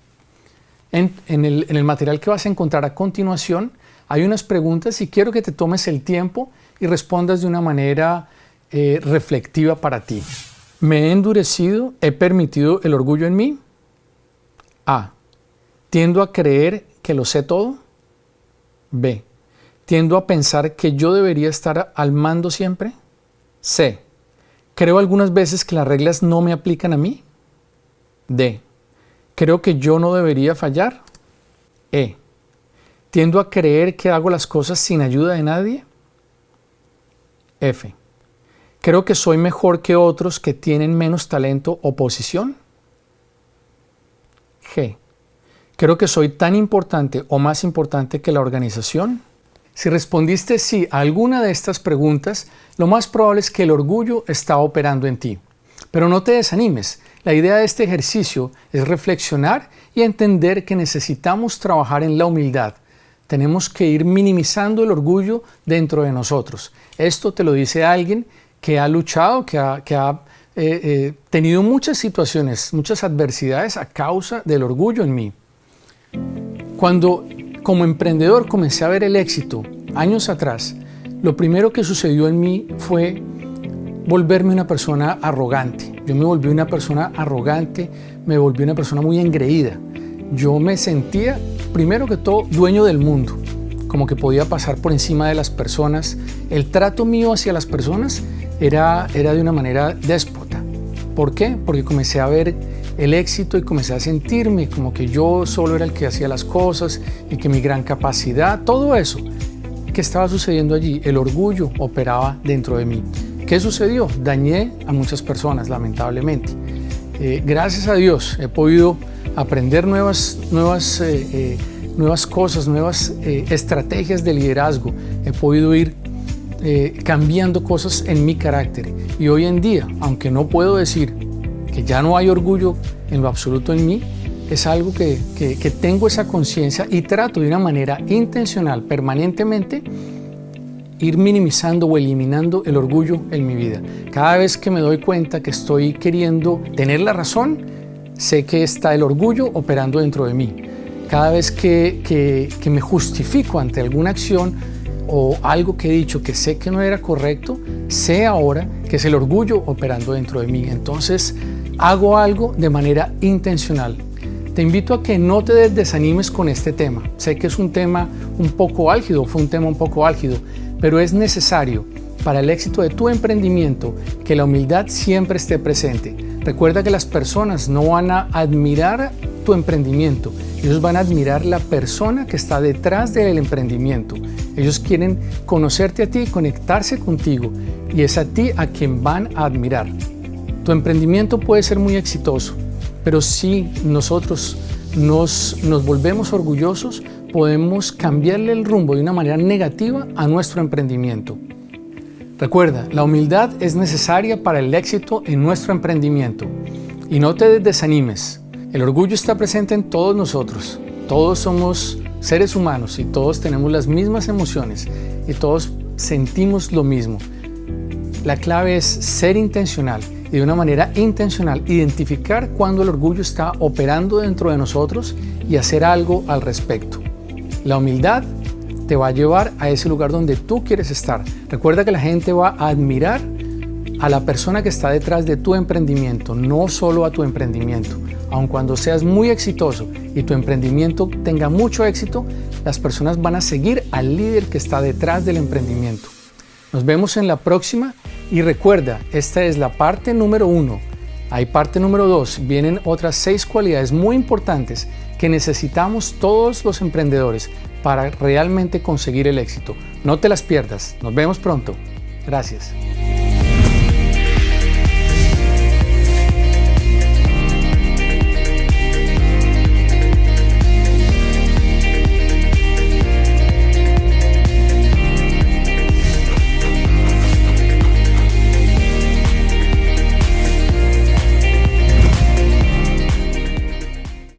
[SPEAKER 1] En el material que vas a encontrar a continuación, Hay unas preguntas y quiero que te tomes el tiempo y respondas de una manera reflectiva para ti. ¿Me he endurecido? ¿He permitido el orgullo en mí? A. ¿Tiendo a creer que lo sé todo? B. ¿Tiendo a pensar que yo debería estar al mando siempre? C. ¿Creo algunas veces que las reglas no me aplican a mí? D. ¿Creo que yo no debería fallar? E. ¿Tiendo a creer que hago las cosas sin ayuda de nadie? F. ¿Creo que soy mejor que otros que tienen menos talento o posición? G. ¿Creo que soy tan importante o más importante que la organización? Si respondiste sí a alguna de estas preguntas, lo más probable es que el orgullo está operando en ti. Pero no te desanimes. La idea de este ejercicio es reflexionar y entender que necesitamos trabajar en la humildad. Tenemos que ir minimizando el orgullo dentro de nosotros. Esto te lo dice alguien que ha luchado, que ha tenido muchas situaciones, muchas adversidades a causa del orgullo en mí. Cuando como emprendedor comencé a ver el éxito años atrás, lo primero que sucedió en mí fue volverme una persona arrogante. Yo me volví una persona arrogante, me volví una persona muy engreída. Yo me sentía, primero que todo, dueño del mundo, como que podía pasar por encima de las personas. El trato mío hacia las personas era de una manera déspota. ¿Por qué? Porque comencé a ver el éxito y comencé a sentirme como que yo solo era el que hacía las cosas y que mi gran capacidad, todo eso que estaba sucediendo allí, el orgullo operaba dentro de mí. ¿Qué sucedió? Dañé a muchas personas, lamentablemente. Gracias a Dios he podido aprender nuevas cosas, nuevas estrategias de liderazgo. He podido ir cambiando cosas en mi carácter. Y hoy en día, aunque no puedo decir que ya no hay orgullo en lo absoluto en mí, es algo que tengo esa conciencia y trato de una manera intencional, permanentemente, ir minimizando o eliminando el orgullo en mi vida. Cada vez que me doy cuenta que estoy queriendo tener la razón, sé que está el orgullo operando dentro de mí. Cada vez que me justifico ante alguna acción o algo que he dicho que sé que no era correcto, sé ahora que es el orgullo operando dentro de mí. Entonces hago algo de manera intencional. Te invito a que no te desanimes con este tema. Sé que es un tema un poco álgido, fue un tema un poco álgido, pero es necesario para el éxito de tu emprendimiento que la humildad siempre esté presente. Recuerda que las personas no van a admirar tu emprendimiento, ellos van a admirar la persona que está detrás del emprendimiento. Ellos quieren conocerte a ti, conectarse contigo, y es a ti a quien van a admirar. Tu emprendimiento puede ser muy exitoso, pero si nosotros nos volvemos orgullosos, podemos cambiarle el rumbo de una manera negativa a nuestro emprendimiento. Recuerda, la humildad es necesaria para el éxito en nuestro emprendimiento. Y no te desanimes. El orgullo está presente en todos nosotros. Todos somos seres humanos y todos tenemos las mismas emociones y todos sentimos lo mismo. La clave es ser intencional y de una manera intencional identificar cuando el orgullo está operando dentro de nosotros y hacer algo al respecto. La humildad te va a llevar a ese lugar donde tú quieres estar. Recuerda que la gente va a admirar a la persona que está detrás de tu emprendimiento, no solo a tu emprendimiento. Aun cuando seas muy exitoso y tu emprendimiento tenga mucho éxito, las personas van a seguir al líder que está detrás del emprendimiento. Nos vemos en la próxima y recuerda, esta es la parte número 1. Hay parte número 2, vienen otras 6 cualidades muy importantes que necesitamos todos los emprendedores para realmente conseguir el éxito. No te las pierdas. Nos vemos pronto. Gracias.